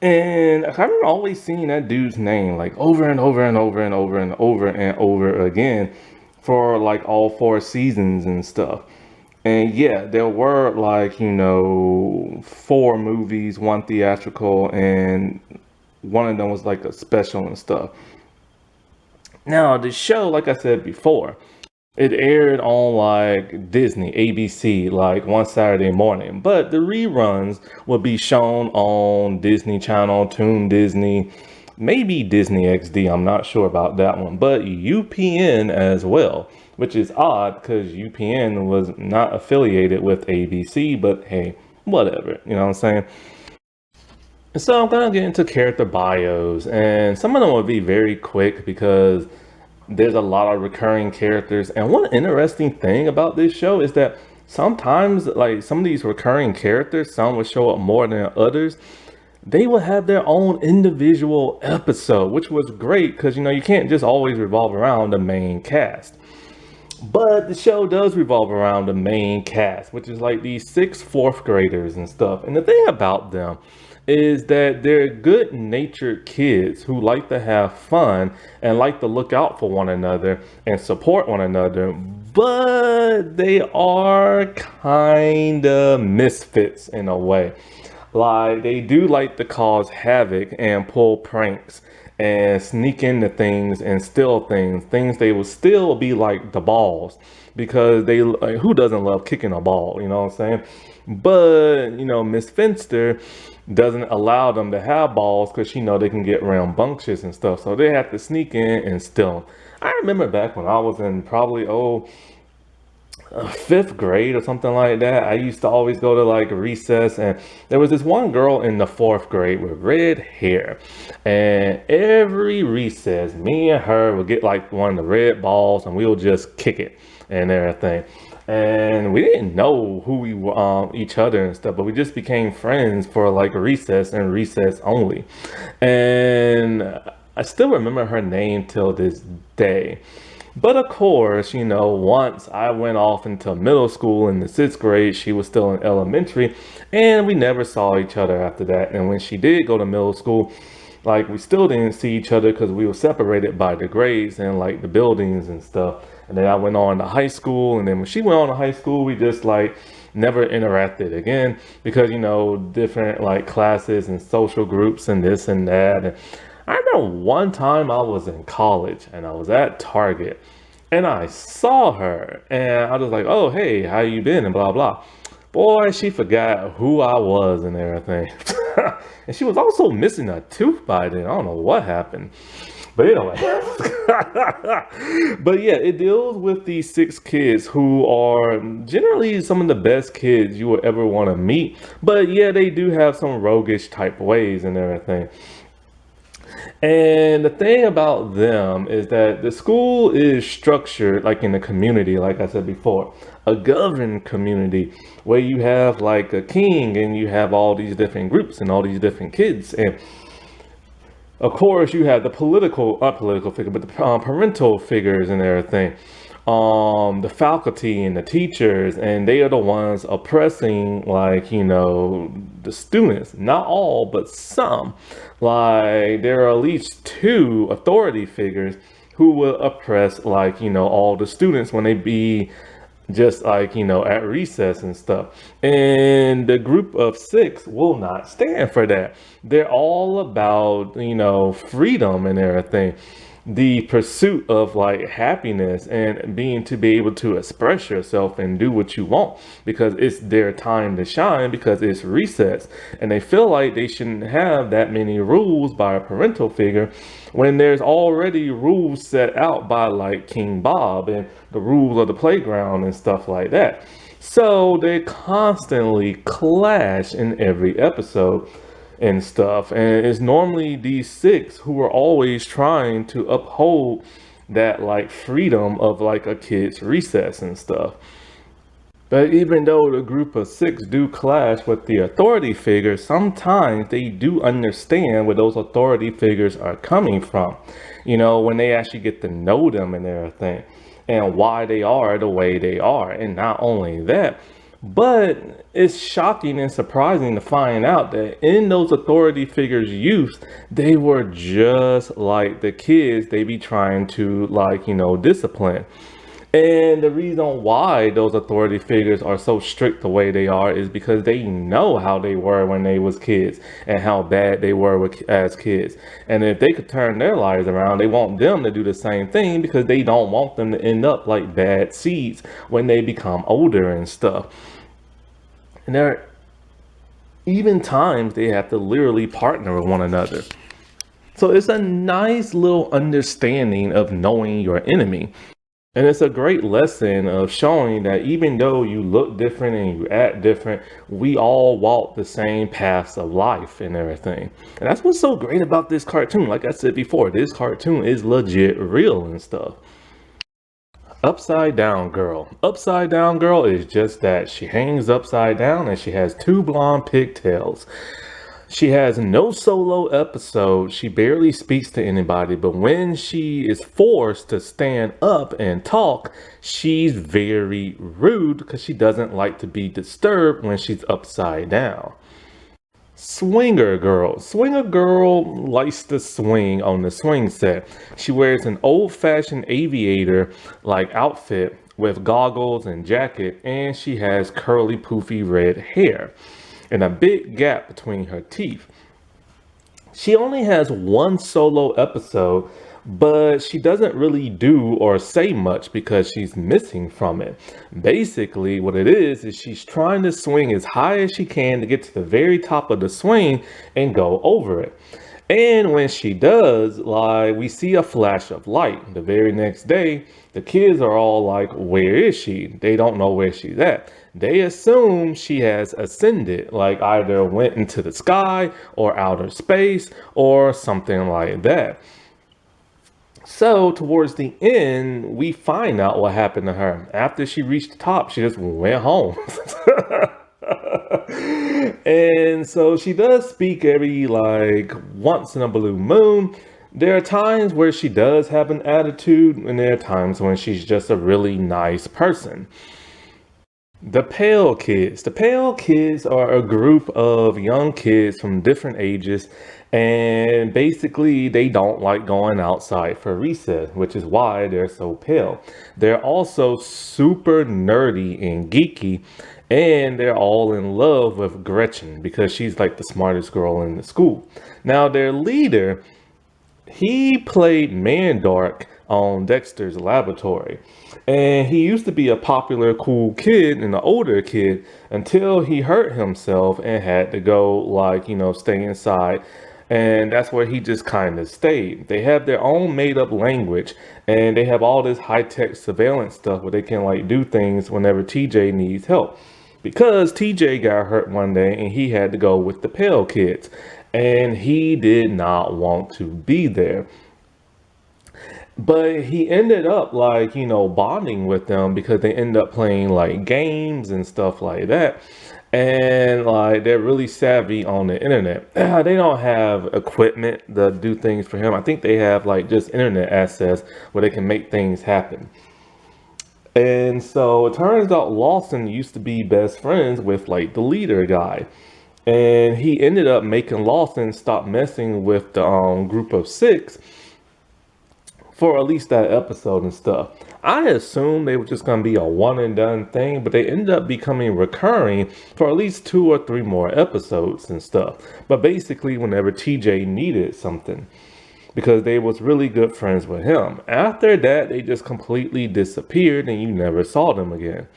And I remember always seeing that dude's name like over and over and over and over and over and over again for like all 4 seasons and stuff. And yeah, there were like, 4 movies, one theatrical, and one of them was like a special and stuff. Now, the show, like I said before, it aired on like Disney, ABC, like one Saturday morning. But the reruns will be shown on Disney Channel, Toon Disney, maybe Disney XD. I'm not sure about that one. But UPN as well, which is odd because UPN was not affiliated with ABC. But hey, whatever. You know what I'm saying? So I'm gonna get into character bios, and some of them will be very quick because there's a lot of recurring characters. And one interesting thing about this show is that sometimes, like some of these recurring characters, some will show up more than others. they would have their own individual episode, which was great because you can't just always revolve around the main cast. But the show does revolve around the main cast, which is like these six fourth graders and stuff. And the thing about them is that they're good natured kids who like to have fun and like to look out for one another and support one another. But they are kind of misfits in a way. Like they do like to cause havoc and pull pranks and sneak into things and steal things they will still be like the balls because they like, who doesn't love kicking a ball, you know what I'm saying? But Miss Finster doesn't allow them to have balls because she know they can get rambunctious and stuff, so they have to sneak in and steal them. I remember back when I was in probably fifth grade or something like that. I used to always go to like recess, and there was this one girl in the fourth grade with red hair, and every recess me and her would get like one of the red balls and we'll just kick it and everything. And we didn't know who we were, each other and stuff, but we just became friends for like recess and recess only. And I still remember her name till this day. But of course, once I went off into middle school in the sixth grade, she was still in elementary, and we never saw each other after that. And when she did go to middle school, like we still didn't see each other because we were separated by the grades and like the buildings and stuff. And then I went on to high school, and then when she went on to high school, we just like never interacted again because different like classes and social groups and this and that. And I remember one time I was in college and I was at Target and I saw her and I was like, oh, hey, how you been? And blah, blah. Boy, she forgot who I was and everything. And she was also missing a tooth by then. I don't know what happened. But anyway, but yeah, it deals with these six kids who are generally some of the best kids you will ever want to meet. But yeah, they do have some roguish type ways and everything. And the thing about them is that the school is structured like in a community, like I said before, a governed community where you have like a king and you have all these different groups and all these different kids. And of course, you have the not political figure, but the parental figures and everything. The faculty and the teachers, and they are the ones oppressing, like, the students. Not all, but some. Like, there are at least two authority figures who will oppress, like, all the students when they be just like at recess and stuff. And the group of six will not stand for that. They're all about freedom and everything, the pursuit of like happiness and being to be able to express yourself and do what you want because it's their time to shine because it's recess. And they feel like they shouldn't have that many rules by a parental figure when there's already rules set out by like King Bob and the rules of the playground and stuff like that. So they constantly clash in every episode and stuff. And it's normally these six who are always trying to uphold that like freedom of like a kid's recess and stuff. But even though the group of six do clash with the authority figures, sometimes they do understand where those authority figures are coming from. When they actually get to know them and everything and why they are the way they are. And not only that, but it's shocking and surprising to find out that in those authority figures' youth, they were just like the kids they be trying to like, discipline. And the reason why those authority figures are so strict the way they are is because they know how they were when they was kids and how bad they were as kids. And if they could turn their lives around, they want them to do the same thing because they don't want them to end up like bad seeds when they become older and stuff. And there are even times they have to literally partner with one another. So it's a nice little understanding of knowing your enemy. And it's a great lesson of showing that even though you look different and you act different, we all walk the same paths of life and everything. And that's what's so great about this cartoon. Like I said before, this cartoon is legit real and stuff. Upside Down Girl. Upside Down Girl is just that. She hangs upside down and she has two blonde pigtails. She has no solo episodes. She barely speaks to anybody, but when she is forced to stand up and talk, she's very rude because she doesn't like to be disturbed when she's upside down. Swinger girl. Swinger girl likes to swing on the swing set. She wears an old-fashioned aviator like outfit with goggles and jacket, and she has curly poofy red hair and a big gap between her teeth. She only has one solo episode, but she doesn't really do or say much because she's missing from it. Basically, what it is she's trying to swing as high as she can to get to the very top of the swing and go over it. And when she does, like, we see a flash of light. The very next day, the kids are all like, where is she? They don't know where she's at. They assume she has ascended, like either went into the sky or outer space or something like that. So towards the end, we find out what happened to her. After she reached the top, she just went home. And so she does speak every like once in a blue moon. There are times where she does have an attitude, and there are times when she's just a really nice person. The Pale Kids. The Pale Kids are a group of young kids from different ages, and basically they don't like going outside for recess, which is why they're so pale. They're also super nerdy and geeky, and they're all in love with Gretchen because she's like the smartest girl in the school. Now, their leader, he played Mandark on Dexter's Laboratory. And he used to be a popular, cool kid and an older kid until he hurt himself and had to go, like, stay inside. And that's where he just kind of stayed. They have their own made up language, and they have all this high tech surveillance stuff where they can, like, do things whenever TJ needs help. Because TJ got hurt one day and he had to go with the Pale Kids, and he did not want to be there. But he ended up like, bonding with them because they end up playing like games and stuff like that. And like they're really savvy on the internet. They don't have equipment to do things for him. I think they have like just internet access where they can make things happen. And so it turns out Lawson used to be best friends with like the leader guy. And he ended up making Lawson stop messing with the group of six for at least that episode and stuff. I assumed they were just going to be a one and done thing, but they ended up becoming recurring for at least 2 or 3 more episodes and stuff. But basically whenever TJ needed something, because they was really good friends with him. After that, they just completely disappeared and you never saw them again.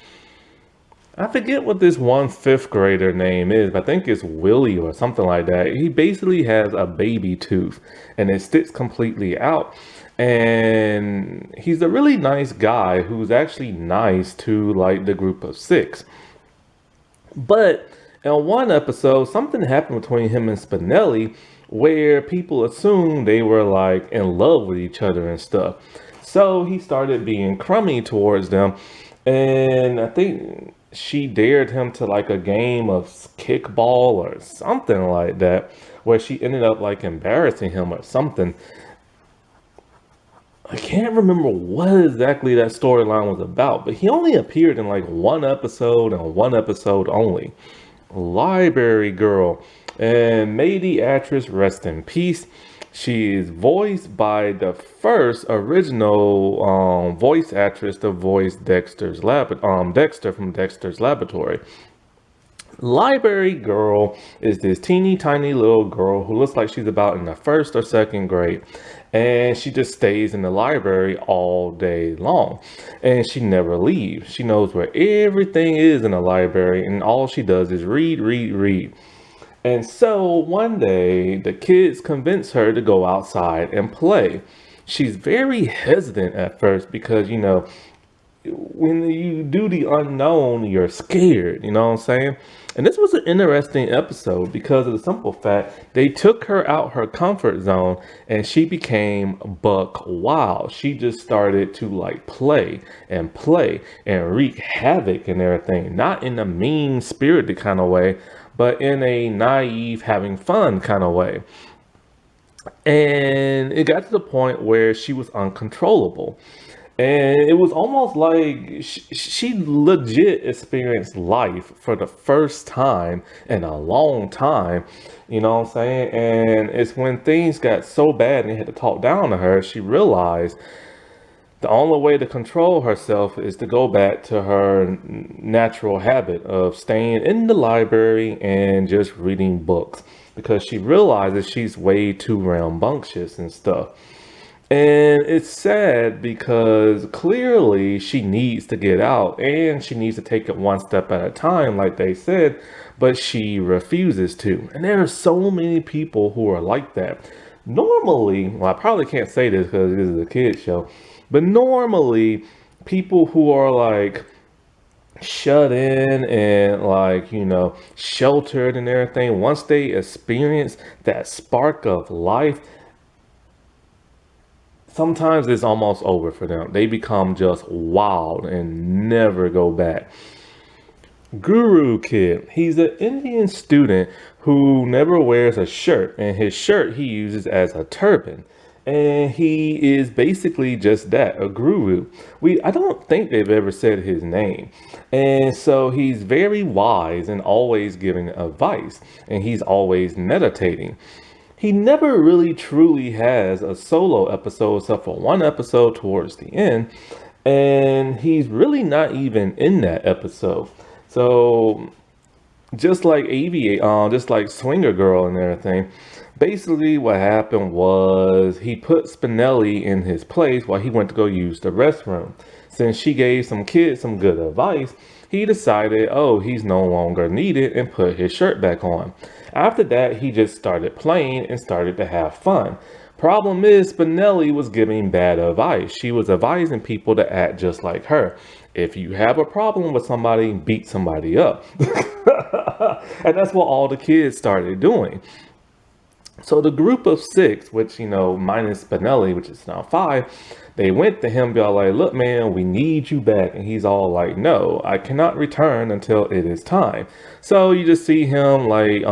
I forget what this one 5th grader name is, but I think it's Willie or something like that. He basically has a baby tooth and it sticks completely out. And he's a really nice guy who's actually nice to like the group of 6. But in one episode, something happened between him and Spinelli where people assumed they were like in love with each other and stuff. So he started being crummy towards them. And I think she dared him to like a game of kickball or something like that, where she ended up like embarrassing him or something. I can't remember what exactly that storyline was about, but he only appeared in like one episode and one episode only. Library Girl. And may the actress rest in peace. She is voiced by the first original voice actress to voice Dexter from Dexter's Laboratory. Library Girl is this teeny tiny little girl who looks like she's about in the 1st or 2nd grade. And she just stays in the library all day long. And she never leaves. She knows where everything is in the library. And all she does is read, read, read. And so one day the kids convince her to go outside and play. She's very hesitant at first because, when you do the unknown, you're scared, you know what I'm saying? And this was an interesting episode because of the simple fact they took her out her comfort zone and she became buck wild. She just started to like play and wreak havoc and everything, not in a mean spirited kind of way, but in a naive, having fun kind of way. And it got to the point where she was uncontrollable. And it was almost like she legit experienced life for the first time in a long time. You know what I'm saying? And it's when things got so bad and they had to talk down to her, she realized the only way to control herself is to go back to her natural habit of staying in the library and just reading books, because she realizes she's way too rambunctious and stuff. And it's sad because clearly she needs to get out and she needs to take it one step at a time, like they said, but she refuses to. And there are so many people who are like that. Normally, well, I probably can't say this because this is a kid's show, but normally people who are like shut in and like, sheltered and everything, once they experience that spark of life, sometimes it's almost over for them. They become just wild and never go back. Guru Kid, he's an Indian student who never wears a shirt, and his shirt he uses as a turban. And he is basically just that, a guru. I don't think they've ever said his name. And so he's very wise and always giving advice, and he's always meditating. He never really truly has a solo episode except for one episode towards the end, and he's really not even in that episode. So just like just like Swinger Girl and everything, basically what happened was he put Spinelli in his place while he went to go use the restroom. Since she gave some kids some good advice, he decided, oh, he's no longer needed, and put his shirt back on. After that, he just started playing and started to have fun. Problem is, Spinelli was giving bad advice. She was advising people to act just like her. If you have a problem with somebody, beat somebody up. And that's what all the kids started doing. So the group of 6, which, minus Spinelli, which is now 5, they went to him, be all like, look, man, we need you back. And he's all like, no, I cannot return until it is time. So you just see him like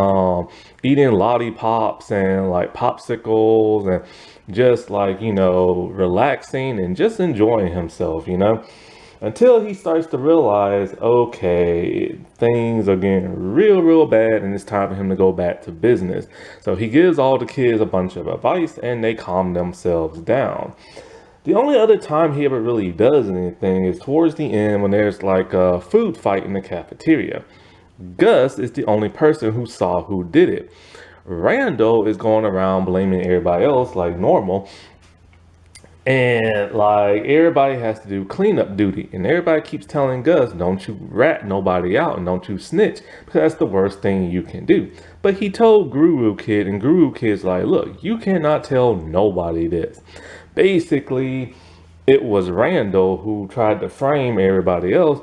eating lollipops and like popsicles and just like, relaxing and just enjoying himself, until he starts to realize, okay, things are getting real, real bad, and it's time for him to go back to business. So he gives all the kids a bunch of advice, and they calm themselves down. The only other time he ever really does anything is towards the end when there's like a food fight in the cafeteria. Gus is the only person who saw who did it. Randall is going around blaming everybody else like normal. And like everybody has to do cleanup duty, and everybody keeps telling Gus, don't you rat nobody out and don't you snitch, because that's the worst thing you can do. But he told Guru Kid, and Guru Kid's like, look, you cannot tell nobody this. Basically, it was Randall who tried to frame everybody else.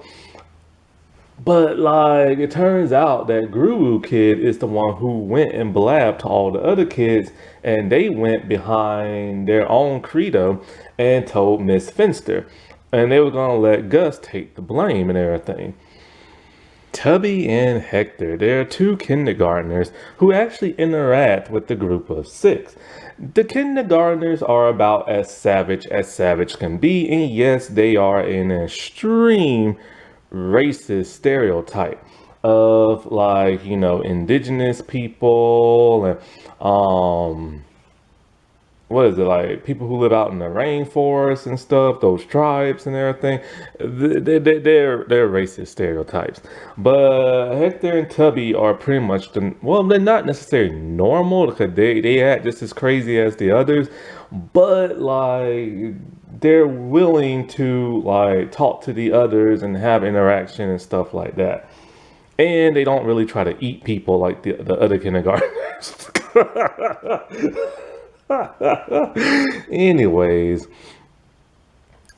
But like it turns out that Guru Kid is the one who went and blabbed to all the other kids, and they went behind their own credo and told Miss Finster, and they were gonna let Gus take the blame and everything. Tubby and Hector, they are 2 kindergartners who actually interact with the group of 6. The kindergartners are about as savage can be, and yes, they are an extreme racist stereotype of like, indigenous people and what is it, like people who live out in the rainforest and stuff, those tribes and everything. They're racist stereotypes. But Hector and Tubby are pretty much they're not necessarily normal because they act just as crazy as the others, but like they're willing to like talk to the others and have interaction and stuff like that. And they don't really try to eat people like the other kindergartners. Anyways,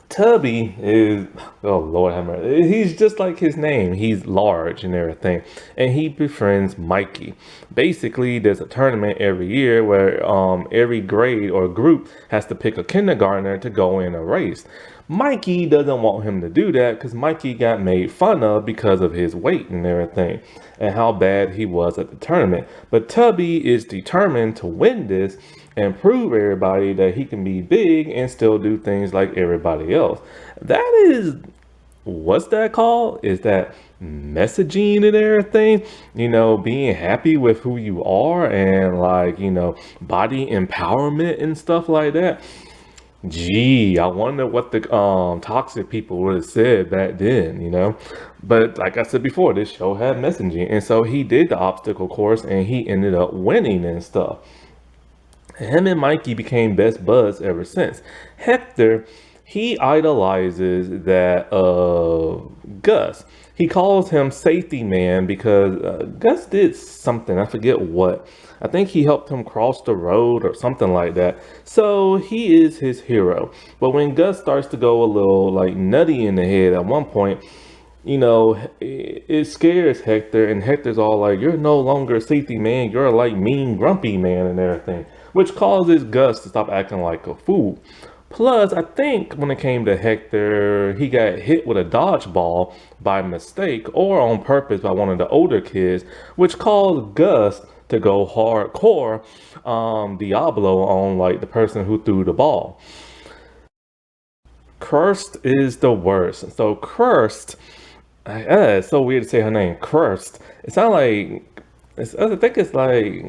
Tubby is, oh Lord have mercy, he's just like his name. He's large and everything, and he befriends Mikey. Basically, there's a tournament every year where every grade or group has to pick a kindergartner to go in a race. Mikey doesn't want him to do that because Mikey got made fun of because of his weight and everything and how bad he was at the tournament. But Tubby is determined to win this and prove everybody that he can be big and still do things like everybody else. That is, what's that called? Is that messaging and everything? You know, being happy with who you are and like, you know, body empowerment and stuff like that. Gee, I wonder what the toxic people would have said back then, you know. But like I said before, this show had messaging, and so he did the obstacle course, and he ended up winning and stuff. Him and Mikey became best buds ever since. Hector, he idolizes that Gus. He calls him safety man because Gus did something, I forget what. I think he helped him cross the road or something like that. So he is his hero. But when Gus starts to go a little like nutty in the head at one point, you know, it scares Hector, and Hector's all like, "You're no longer a safety man, you're like mean, grumpy man," and everything, which causes Gus to stop acting like a fool. Plus, I think when it came to Hector, he got hit with a dodgeball by mistake or on purpose by one of the older kids, which caused Gus to go hardcore Diablo on like the person who threw the ball. Cursed is the worst. So Cursed, it's so weird to say her name. Cursed. It sounds like I think it's like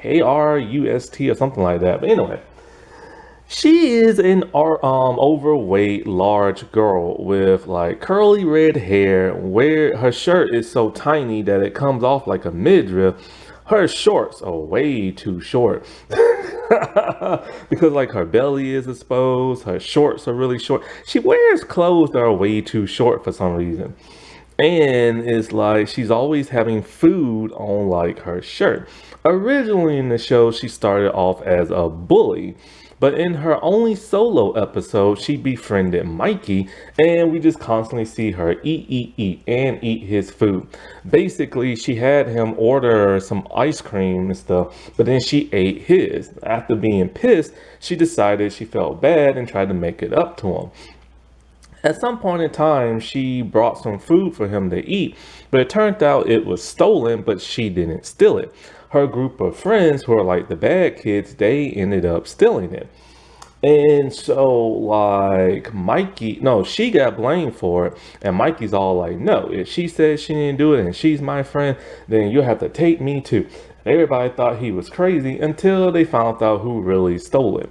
Krust or something like that. But anyway, she is an overweight, large girl with like curly red hair. Where her shirt is so tiny that it comes off like a midriff. Her shorts are way too short because like her belly is exposed. Her shorts are really short. She wears clothes that are way too short for some reason. And it's like she's always having food on like her shirt. Originally in the show, she started off as a bully, but in her only solo episode, she befriended Mikey, and we just constantly see her eat, and eat his food. Basically, she had him order some ice cream and stuff, but then she ate his. After being pissed, she decided she felt bad and tried to make it up to him. At some point in time, she brought some food for him to eat, but it turned out it was stolen, but she didn't steal it. Her group of friends, who are like the bad kids, they ended up stealing it. And so, like, Mikey, no, she got blamed for it. And Mikey's all like, no, if she says she didn't do it and she's my friend, then you'll have to take me too. Everybody thought he was crazy until they found out who really stole it.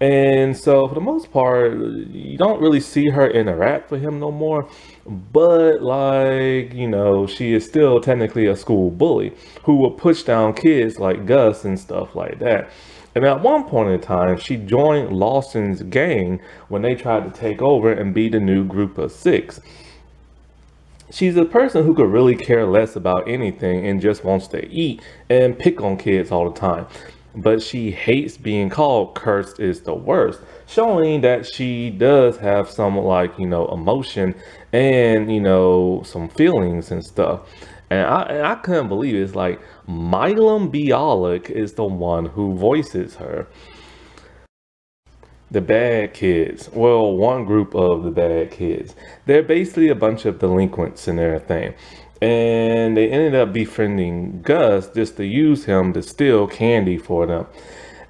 And so, for the most part, you don't really see her interact with him no more. But, like, you know, she is still technically a school bully who will push down kids like Gus and stuff like that. And at one point in time, she joined Lawson's gang when they tried to take over and be the new group of six. She's a person who could really care less about anything and just wants to eat and pick on kids all the time. But she hates being called cursed is the worst, showing that she does have some like, you know, emotion and, you know, some feelings and stuff. And I couldn't believe it. It's like Milam Bialik is the one who voices her. The bad kids. Well, one group of the bad kids. They're basically a bunch of delinquents and everything. And they ended up befriending Gus just to use him to steal candy for them.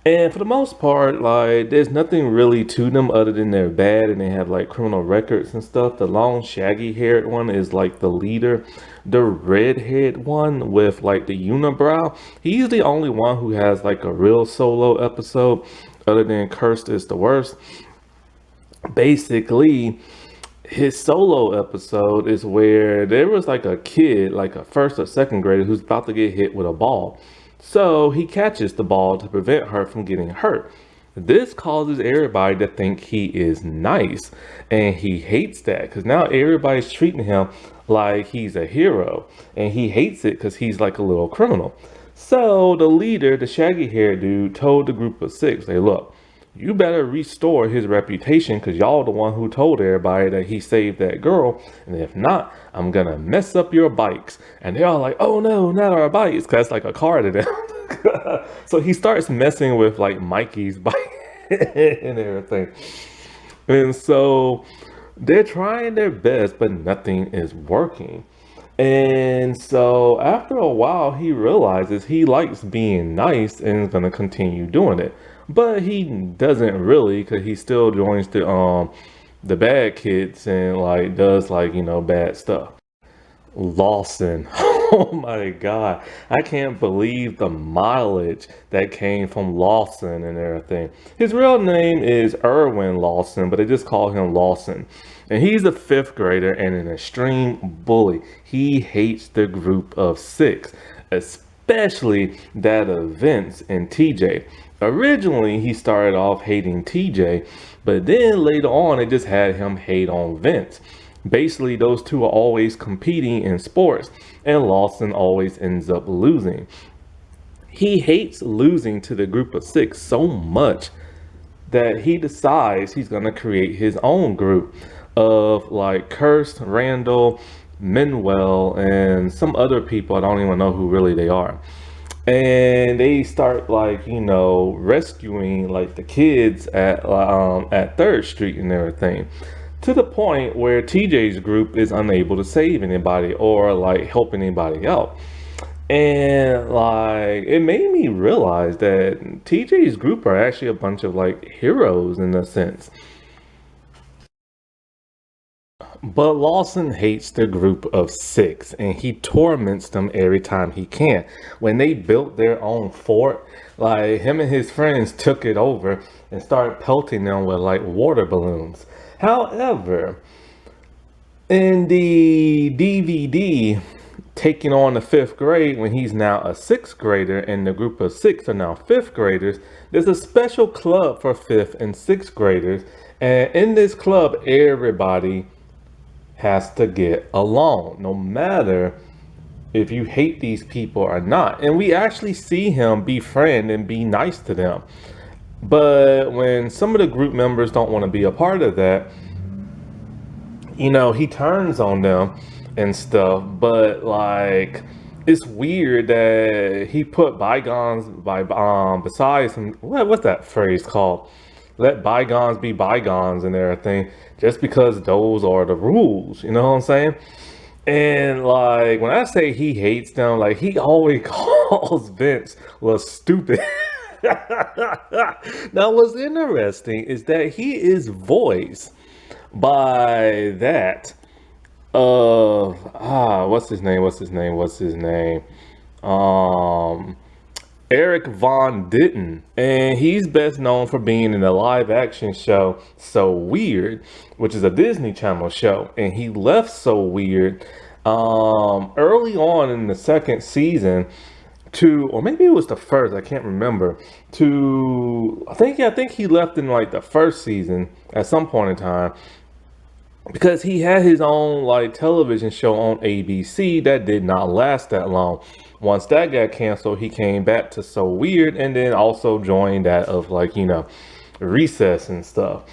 And for the most part, like, there's nothing really to them other than they're bad and they have like criminal records and stuff. The long, shaggy haired one is like the leader. The redhead one with like the unibrow, he's the only one who has like a real solo episode other than Cursed is the worst. Basically, his solo episode is where there was like a kid, like a first or second grader, who's about to get hit with a ball. So he catches the ball to prevent her from getting hurt. This causes everybody to think he is nice, and he hates that because now everybody's treating him like he's a hero, and he hates it because he's like a little criminal. So the leader, the shaggy haired dude, told the group of six, "Hey, look, you better restore his reputation because y'all the one who told everybody that he saved that girl. And if not, I'm gonna mess up your bikes. And they're all like, oh no, not our bikes, because that's like a car to them. So he starts messing with like Mikey's bike and everything. And so they're trying their best, but nothing is working. And so after a while, he realizes he likes being nice and is gonna continue doing it. But he doesn't really, because he still joins the bad kids and like does like, you know, bad stuff. Lawson. Oh my God. I can't believe the mileage that came from Lawson and everything. His real name is Erwin Lawson, but they just call him Lawson. And he's a fifth grader and an extreme bully. He hates the group of six, especially that of Vince and TJ. Originally, he started off hating TJ, but then later on, it just had him hate on Vince. Basically, those two are always competing in sports, and Lawson always ends up losing. He hates losing to the group of six so much that he decides he's going to create his own group of like Kirst, Randall, Manuel, and some other people. I don't even know who really they are. And they start like, you know, rescuing like the kids at 3rd Street and everything, to the point where TJ's group is unable to save anybody or like help anybody out. And like it made me realize that TJ's group are actually a bunch of like heroes in a sense. But Lawson hates the group of six and he torments them every time he can. When they built their own fort, like him and his friends took it over and started pelting them with like water balloons. However, in the DVD taking on the 5th grade, when he's now a 6th grader and the group of six are now 5th graders, there's a special club for 5th and 6th graders. And in this club, everybody has to get along, no matter if you hate these people or not. And we actually see him befriend and be nice to them. But when some of the group members don't want to be a part of that, you know, he turns on them and stuff. But like, it's weird that he put bygones besides him. What's that phrase called? Let bygones be bygones and everything, just because those are the rules. You know what I'm saying? And like, when I say he hates them, like he always calls Vince was stupid. Now, what's interesting is that he is voiced by that of what's his name? Eric Von Ditten, and he's best known for being in the live action show So Weird, which is a Disney Channel show. And he left So Weird early on in the 2nd season to, or maybe it was the first, I can't remember, to, I think he left in like the 1st season at some point in time, because he had his own like television show on ABC that did not last that long. Once that got canceled, he came back to So Weird and then also joined that of like, you know, Recess and stuff.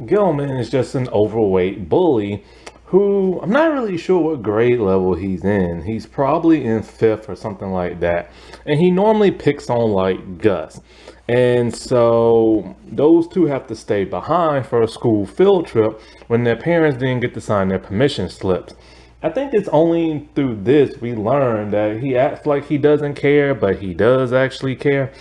Gilman is just an overweight bully who I'm not really sure what grade level he's in. He's probably in 5th or something like that. And he normally picks on like Gus. And so those two have to stay behind for a school field trip when their parents didn't get to sign their permission slips. I think it's only through this we learn that he acts like he doesn't care, but he does actually care.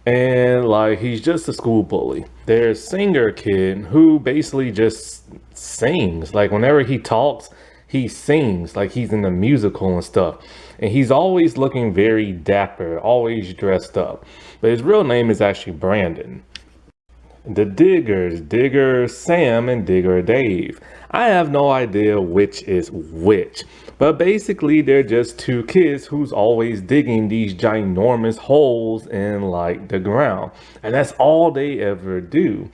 And like, he's just a school bully. There's Singer Kid who basically just sings. Like whenever he talks, he sings like he's in the musical and stuff. And he's always looking very dapper, always dressed up. But his real name is actually Brandon. The Diggers, Digger Sam and Digger Dave. I have no idea which is which, but basically they're just two kids who's always digging these ginormous holes in like the ground, and that's all they ever do.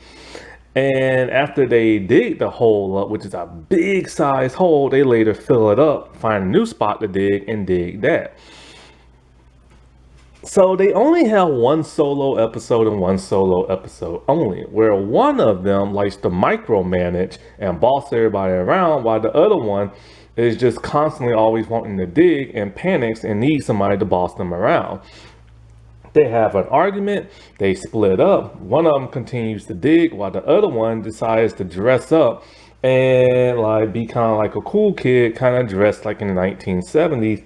And after they dig the hole up, which is a big size hole, they later fill it up, find a new spot to dig and dig that. So they only have one solo episode and one solo episode only, where one of them likes to micromanage and boss everybody around, while the other one is just constantly always wanting to dig and panics and needs somebody to boss them around. They have an argument, they split up. One of them continues to dig while the other one decides to dress up and like be kind of like a cool kid, kind of dressed like in the 1970s,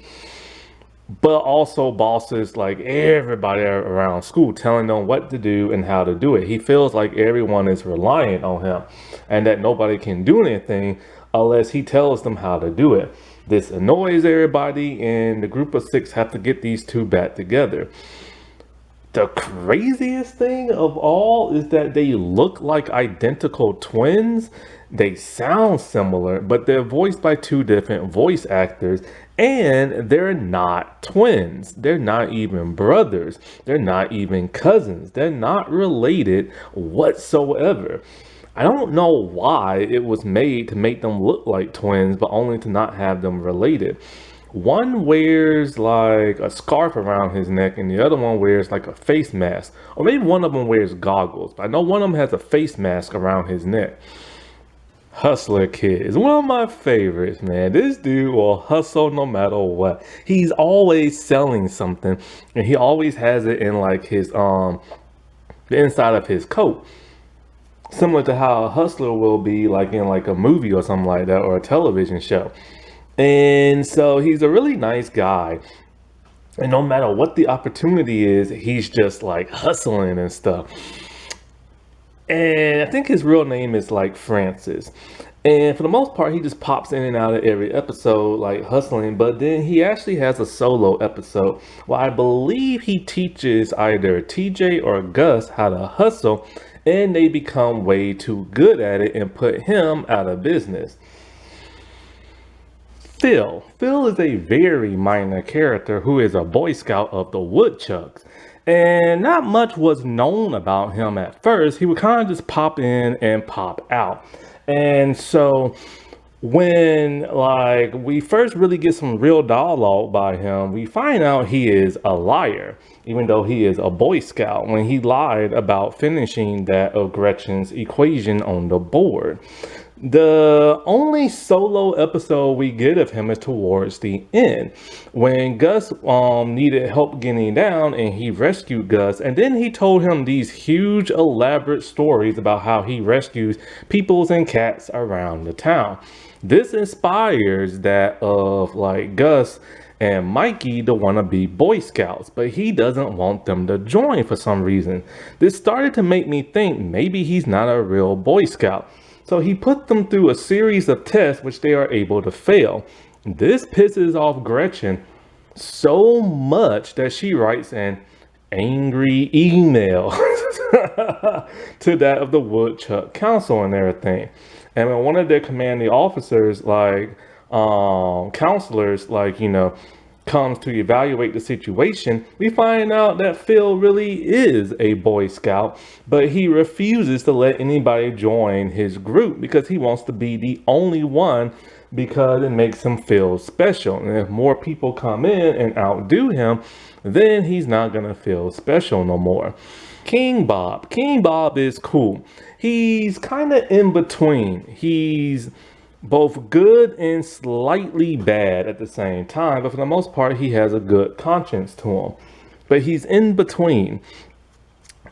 but also bosses like everybody around school, telling them what to do and how to do it. He feels like everyone is reliant on him and that nobody can do anything unless he tells them how to do it. This annoys everybody, and the group of six have to get these two back together. The craziest thing of all is that they look like identical twins. They sound similar, but they're voiced by two different voice actors, and they're not twins. They're not even brothers. They're not even cousins. They're not related whatsoever. I don't know why it was made to make them look like twins, but only to not have them related. One wears like a scarf around his neck and the other one wears like a face mask. Or maybe one of them wears goggles. But I know one of them has a face mask around his neck. Hustler Kid is one of my favorites, man. This dude will hustle no matter what. He's always selling something, and he always has it in like his the inside of his coat. Similar to how a hustler will be like in like a movie or something like that, or a television show. And so he's a really nice guy. And no matter what the opportunity is, he's just like hustling and stuff. And I think his real name is like Francis. And for the most part, he just pops in and out of every episode, like hustling. But then he actually has a solo episode where I believe he teaches either TJ or Gus how to hustle, and they become way too good at it and put him out of business. Phil. Phil is a very minor character who is a Boy Scout of the Woodchucks. And not much was known about him at first. He would kind of just pop in and pop out. And so when like we first really get some real dialogue by him, we find out he is a liar, even though he is a Boy Scout, when he lied about finishing that of Gretchen's equation on the board. The only solo episode we get of him is towards the end, when Gus needed help getting down, and he rescued Gus, and then he told him these huge elaborate stories about how he rescues peoples and cats around the town. This inspires that of like Gus and Mikey to want to be Boy Scouts, but he doesn't want them to join for some reason. This started to make me think maybe he's not a real Boy Scout. So he put them through a series of tests which they are able to fail. This pisses off Gretchen so much that she writes an angry email to that of the Woodchuck Council and everything. And when one of their commanding officers, like counselors, like, you know, comes to evaluate the situation, we find out that Phil really is a Boy Scout, but he refuses to let anybody join his group because he wants to be the only one, because it makes him feel special. And if more people come in and outdo him, then he's not gonna feel special no more. King Bob. King Bob is cool. He's kind of in between. He's both good and slightly bad at the same time, but for the most part, he has a good conscience to him. But he's in between.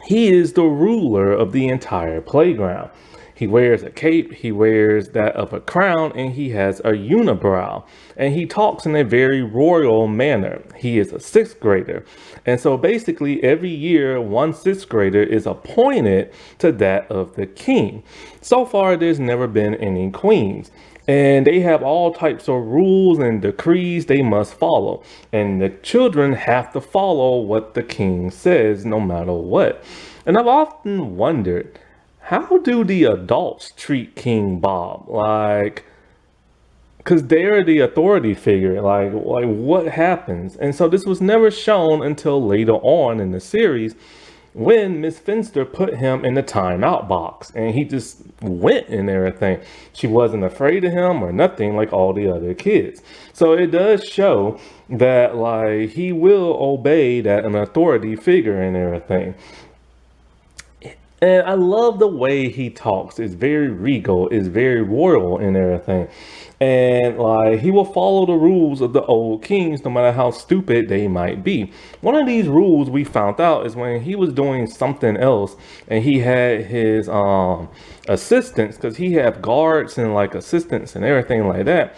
He is the ruler of the entire playground. He wears a cape, he wears that of a crown, and he has a unibrow. And he talks in a very royal manner. He is a sixth grader. And so basically every year, one sixth grader is appointed to that of the king. So far, there's never been any queens. And they have all types of rules and decrees they must follow. And the children have to follow what the king says no matter what. And I've often wondered, how do the adults treat King Bob? Like, because they're the authority figure, like what happens? And so this was never shown until later on in the series, when Miss Finster put him in the timeout box, and he just went and everything. She wasn't afraid of him or nothing like all the other kids. So it does show that like he will obey that an authority figure and everything. And I love the way he talks. It's very regal, it's very royal and everything. And like he will follow the rules of the old kings no matter how stupid they might be. One of these rules we found out is when he was doing something else and he had his assistants, because he had guards and like assistants and everything like that.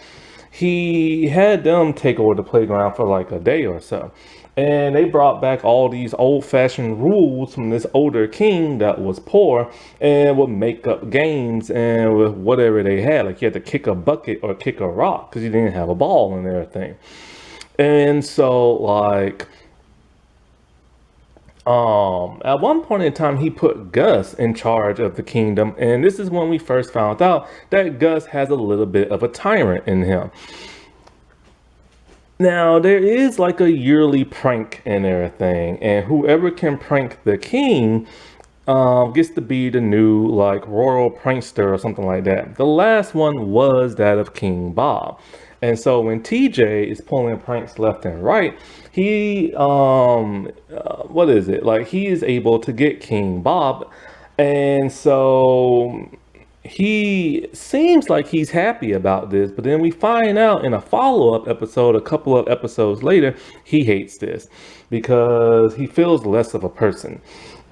He had them take over the playground for like a day or so. And they brought back all these old-fashioned rules from this older king that was poor and would make up games and with whatever they had. Like you had to kick a bucket or kick a rock because you didn't have a ball and everything. And so like at one point in time he put Gus in charge of the kingdom, and this is when we first found out that Gus has a little bit of a tyrant in him. Now, there is like a yearly prank and everything, and whoever can prank the king gets to be the new like royal prankster or something like that. The last one was that of King Bob. And so when TJ is pulling pranks left and right, he, what is it? Like he is able to get King Bob. And so he seems like he's happy about this, but then we find out in a follow-up episode, a couple of episodes later, he hates this because he feels less of a person.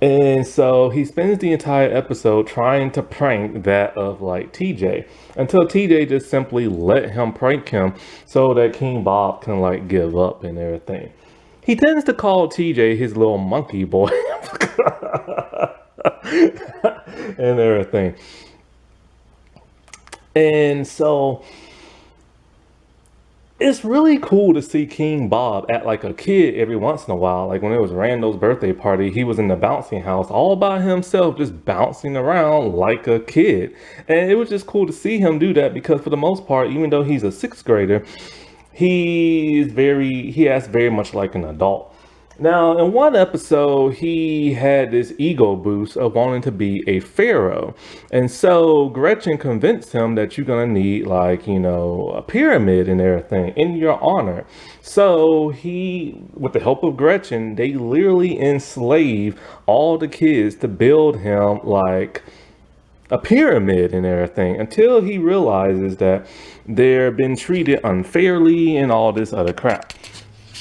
And so he spends the entire episode trying to prank that of like TJ until TJ just simply let him prank him so that King Bob can like give up and everything. He tends to call TJ his little monkey boy and everything. And so it's really cool to see King Bob act like a kid every once in a while. Like when it was Randall's birthday party, he was in the bouncing house all by himself, just bouncing around like a kid. And it was just cool to see him do that because for the most part, even though he's a sixth grader, he acts very much like an adult. Now, in one episode, he had this ego boost of wanting to be a pharaoh. And so Gretchen convinced him that you're going to need like, a pyramid and everything in your honor. So he, with the help of Gretchen, they literally enslave all the kids to build him like a pyramid and everything until he realizes that they're been treated unfairly and all this other crap.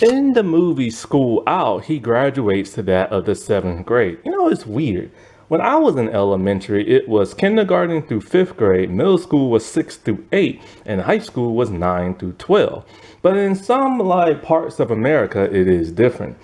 In the movie School Out, he graduates to that of the 7th grade. It's weird. When I was in elementary, it was kindergarten through 5th grade, middle school was 6 through 8, and high school was 9 through 12. But in some like parts of America, it is different.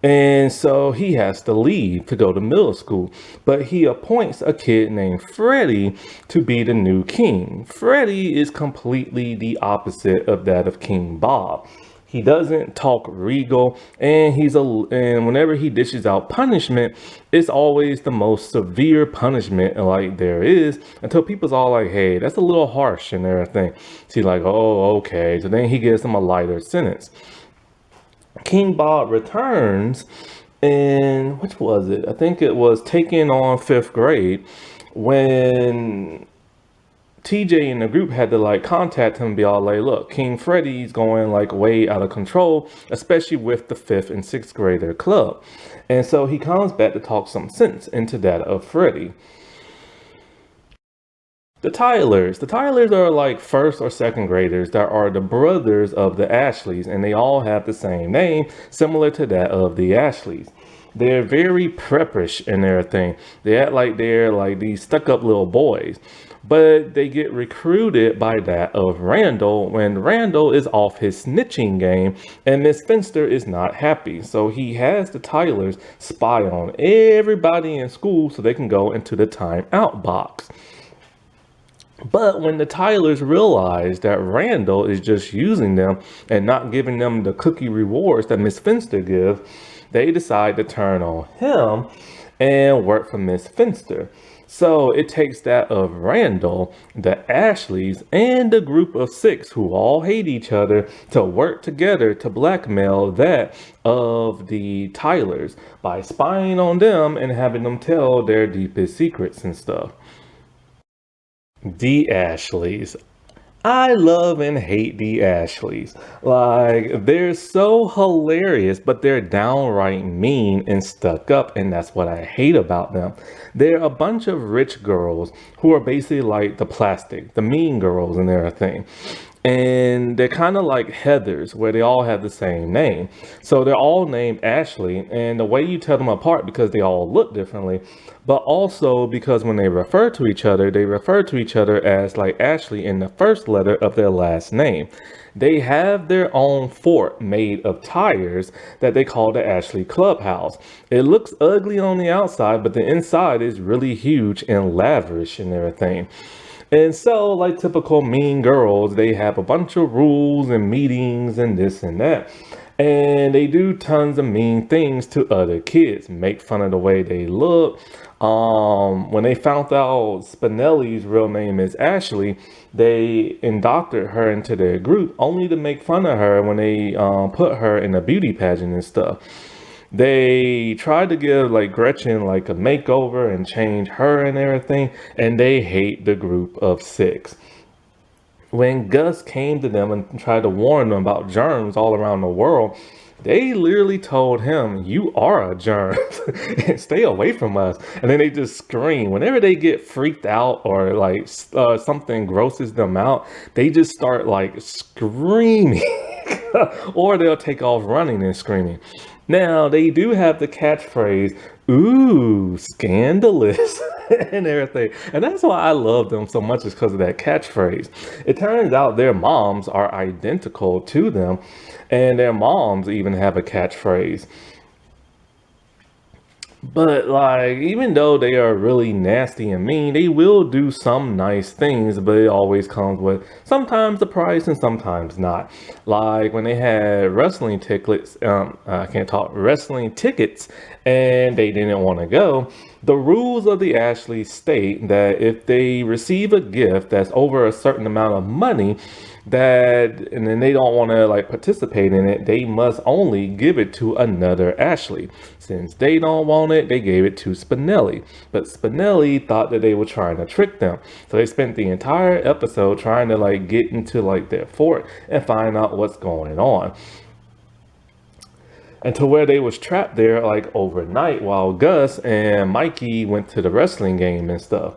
And so he has to leave to go to middle school, but he appoints a kid named Freddie to be the new king. Freddie is completely the opposite of that of King Bob. He doesn't talk regal, and and whenever he dishes out punishment, it's always the most severe punishment like there is until people's all like, hey, that's a little harsh and everything. So he's like, oh, okay. So then he gives them a lighter sentence. King Bob returns, and which was it? I think it was taking on 5th grade when TJ and the group had to like contact him and be all like, look, King Freddy's going like way out of control, especially with the 5th and 6th grader club. And so he comes back to talk some sense into that of Freddy. The Tylers are like 1st or 2nd graders that are the brothers of the Ashleys, and they all have the same name, similar to that of the Ashleys. They're very prepperish in everything. They act like they're like these stuck-up little boys. But they get recruited by that of Randall when Randall is off his snitching game and Miss Finster is not happy. So he has the Tylers spy on everybody in school so they can go into the timeout box. But when the Tylers realize that Randall is just using them and not giving them the cookie rewards that Miss Finster gives, they decide to turn on him. and work for Miss Finster. So it takes that of Randall, the Ashleys, and the group of six who all hate each other to work together to blackmail that of the Tylers by spying on them and having them tell their deepest secrets and stuff. The Ashleys. I love and hate the Ashleys. Like, they're so hilarious, but they're downright mean and stuck up, and that's what I hate about them. They're a bunch of rich girls who are basically like the plastic, the mean girls and everything. And they're kind of like Heathers, where they all have the same name. So they're all named Ashley, and the way you tell them apart because they all look differently, but also because when they refer to each other, they refer to each other as like Ashley in the first letter of their last name. They have their own fort made of tires that they call the Ashley Clubhouse. It looks ugly on the outside, but the inside is really huge and lavish and everything. And so, like typical mean girls, they have a bunch of rules and meetings and this and that. And they do tons of mean things to other kids, make fun of the way they look. When they found out Spinelli's real name is Ashley, they indoctored her into their group only to make fun of her when they put her in a beauty pageant and stuff. They tried to give like Gretchen like a makeover and change her and everything, and they hate the group of six. When Gus came to them and tried to warn them about germs all around the world, they literally told him, "You are a germ, stay away from us." And then they just scream. Whenever they get freaked out or like something grosses them out, they just start like screaming. Or they'll take off running and screaming. Now, they do have the catchphrase, "Ooh, scandalous," and everything. And that's why I love them so much, is because of that catchphrase. It turns out their moms are identical to them, and their moms even have a catchphrase. But like, even though they are really nasty and mean, they will do some nice things, but it always comes with sometimes the price and sometimes not. Like when they had wrestling tickets, I can't talk, wrestling tickets, and they didn't want to go. The rules of the Ashley state that if they receive a gift that's over a certain amount of money, that and then they don't want to like participate in it, they must only give it to another Ashley. Since they don't want it, they gave it to Spinelli, but Spinelli thought that they were trying to trick them, so they spent the entire episode trying to like get into like their fort and find out what's going on, and to where they was trapped there like overnight while Gus and Mikey went to the wrestling game and stuff.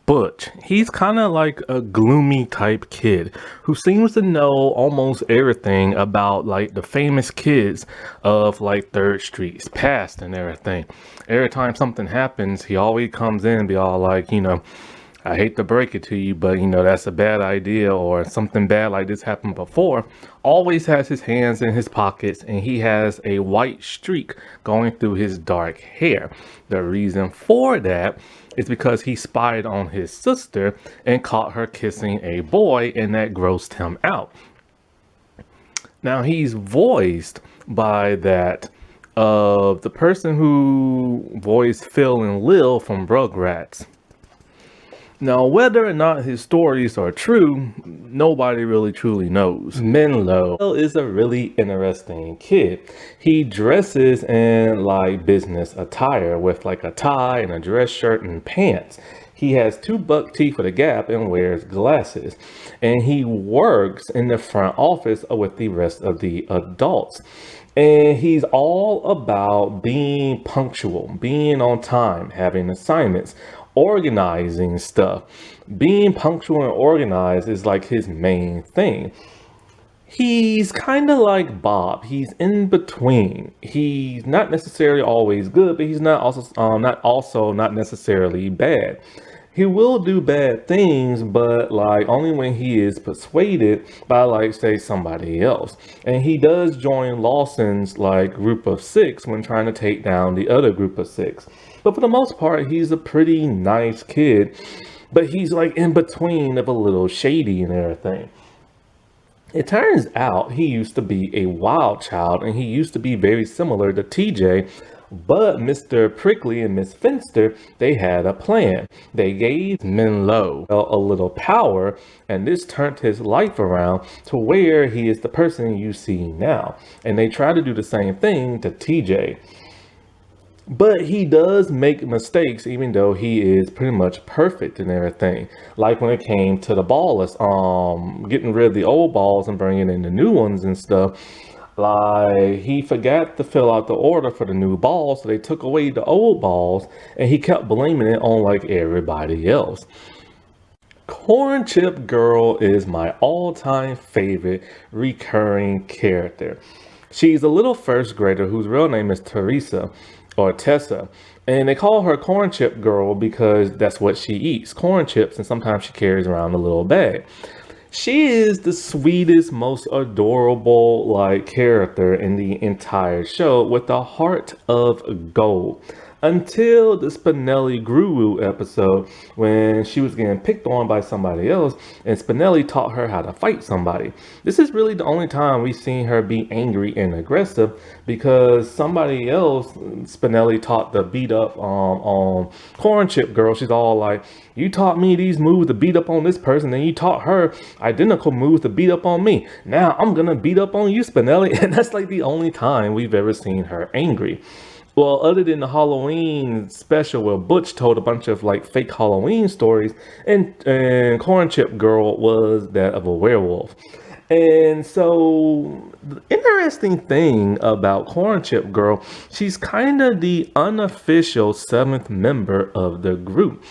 Butch, he's kind of like a gloomy type kid who seems to know almost everything about like the famous kids of like Third Street's past and everything. Every time something happens, he always comes in and be all like, "I hate to break it to you, but that's a bad idea," or something bad like this happened before. Always has his hands in his pockets, and he has a white streak going through his dark hair. The reason for that is because he spied on his sister and caught her kissing a boy, and that grossed him out. Now he's voiced by that of the person who voiced Phil and Lil from Rugrats. Now, whether or not his stories are true, nobody really truly knows. Menlo is a really interesting kid. He dresses in like business attire with like a tie and a dress shirt and pants. He has 2 buck teeth with a gap and wears glasses. And he works in the front office with the rest of the adults. And he's all about being punctual, being on time, having assignments, organizing stuff. Being punctual and organized is like his main thing. He's kind of like Bob. He's in between. He's not necessarily always good, but he's not not necessarily bad. He will do bad things, but like only when he is persuaded by like say somebody else. And he does join Lawson's like group of 6 when trying to take down the other group of 6. But for the most part, he's a pretty nice kid, but he's like in between of a little shady and everything. It turns out he used to be a wild child and he used to be very similar to TJ. But Mr. Prickly and Miss Finster, they had a plan. They gave Menlo a little power, and this turned his life around to where he is the person you see now. And they try to do the same thing to TJ. But he does make mistakes, even though he is pretty much perfect and everything. Like when it came to the ballers, getting rid of the old balls and bringing in the new ones and stuff. Like he forgot to fill out the order for the new balls, so they took away the old balls, and he kept blaming it on like everybody else. Corn Chip Girl is my all-time favorite recurring character. She's a little first grader whose real name is Teresa or Tessa. And they call her Corn Chip Girl because that's what she eats, corn chips, and sometimes she carries around a little bag. She is the sweetest, most adorable like character in the entire show with a heart of gold. Until the Spinelli Guru episode when she was getting picked on by somebody else and Spinelli taught her how to fight somebody. This is really the only time we've seen her be angry and aggressive because somebody else, Spinelli taught the beat up on Corn Chip Girl. She's all like, you taught me these moves to beat up on this person and you taught her identical moves to beat up on me. Now I'm gonna beat up on you, Spinelli. And that's like the only time we've ever seen her angry. Well, other than the Halloween special where Butch told a bunch of like fake Halloween stories, and Corn Chip Girl was that of a werewolf. And so the interesting thing about Corn Chip Girl, she's kind of the unofficial seventh member of the group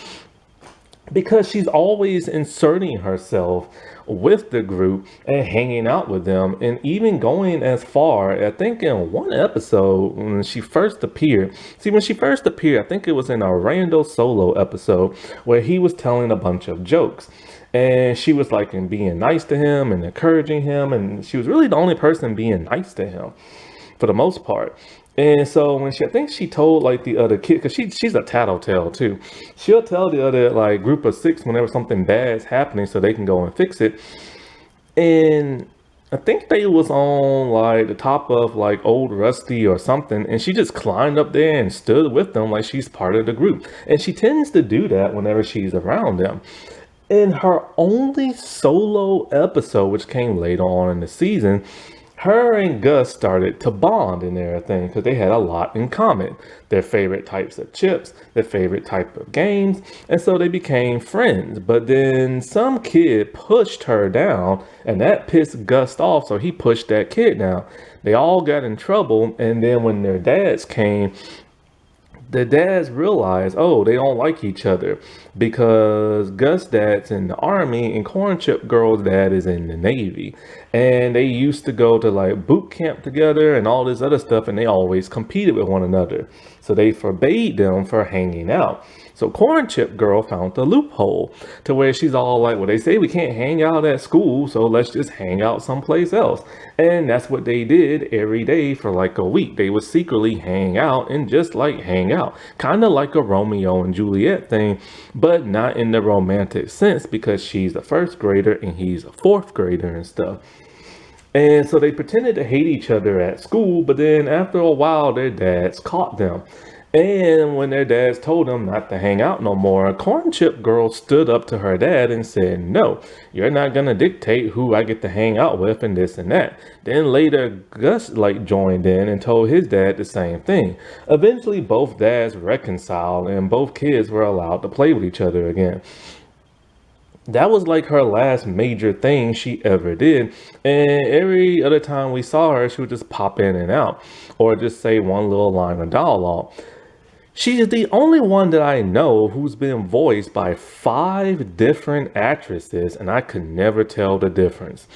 because she's always inserting herself with the group and hanging out with them, and even going as far, I think in one episode when she first appeared. See, when she first appeared, I think it was in a Rando solo episode where he was telling a bunch of jokes. And she was like in being nice to him and encouraging him, and she was really the only person being nice to him for the most part. And so when I think she told like the other kid, because she's a tattletale too. She'll tell the other like group of six whenever something bad's happening so they can go and fix it. And I think they was on like the top of like Old Rusty or something, and she just climbed up there and stood with them like she's part of the group. And she tends to do that whenever she's around them. In her only solo episode, which came later on in the season, her and Gus started to bond and everything because they had a lot in common. Their favorite types of chips, their favorite type of games, and so they became friends. But then some kid pushed her down, and that pissed Gus off, so he pushed that kid down. They all got in trouble, and then when their dads came, the dads realized, oh, they don't like each other because Gus' dad's in the army and Corn Chip Girl's dad is in the Navy. And they used to go to like boot camp together and all this other stuff, and they always competed with one another. So they forbade them for hanging out. So Corn Chip Girl found the loophole to where she's all like, well, they say we can't hang out at school, so let's just hang out someplace else. And that's what they did every day for like a week. They would secretly hang out and just like hang out, kind of like a Romeo and Juliet thing, but not in the romantic sense because she's a first grader and he's a fourth grader and stuff. And so they pretended to hate each other at school, but then after a while, their dads caught them. And when their dads told them not to hang out no more, Corn Chip Girl stood up to her dad and said, no, you're not going to dictate who I get to hang out with and this and that. Then later, Gus like joined in and told his dad the same thing. Eventually, both dads reconciled and both kids were allowed to play with each other again. That was like her last major thing she ever did. And every other time we saw her, she would just pop in and out or just say one little line of dialogue. She is the only one that I know who's been voiced by 5 different actresses, and I could never tell the difference.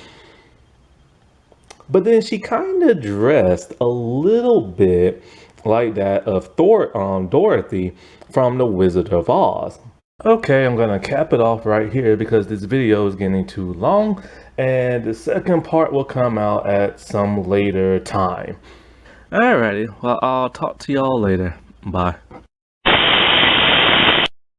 But then she kind of dressed a little bit like that of Dorothy from The Wizard of Oz. Okay, I'm gonna cap it off right here because this video is getting too long, and the second part will come out at some later time. Alrighty, well, I'll talk to y'all later. Bye.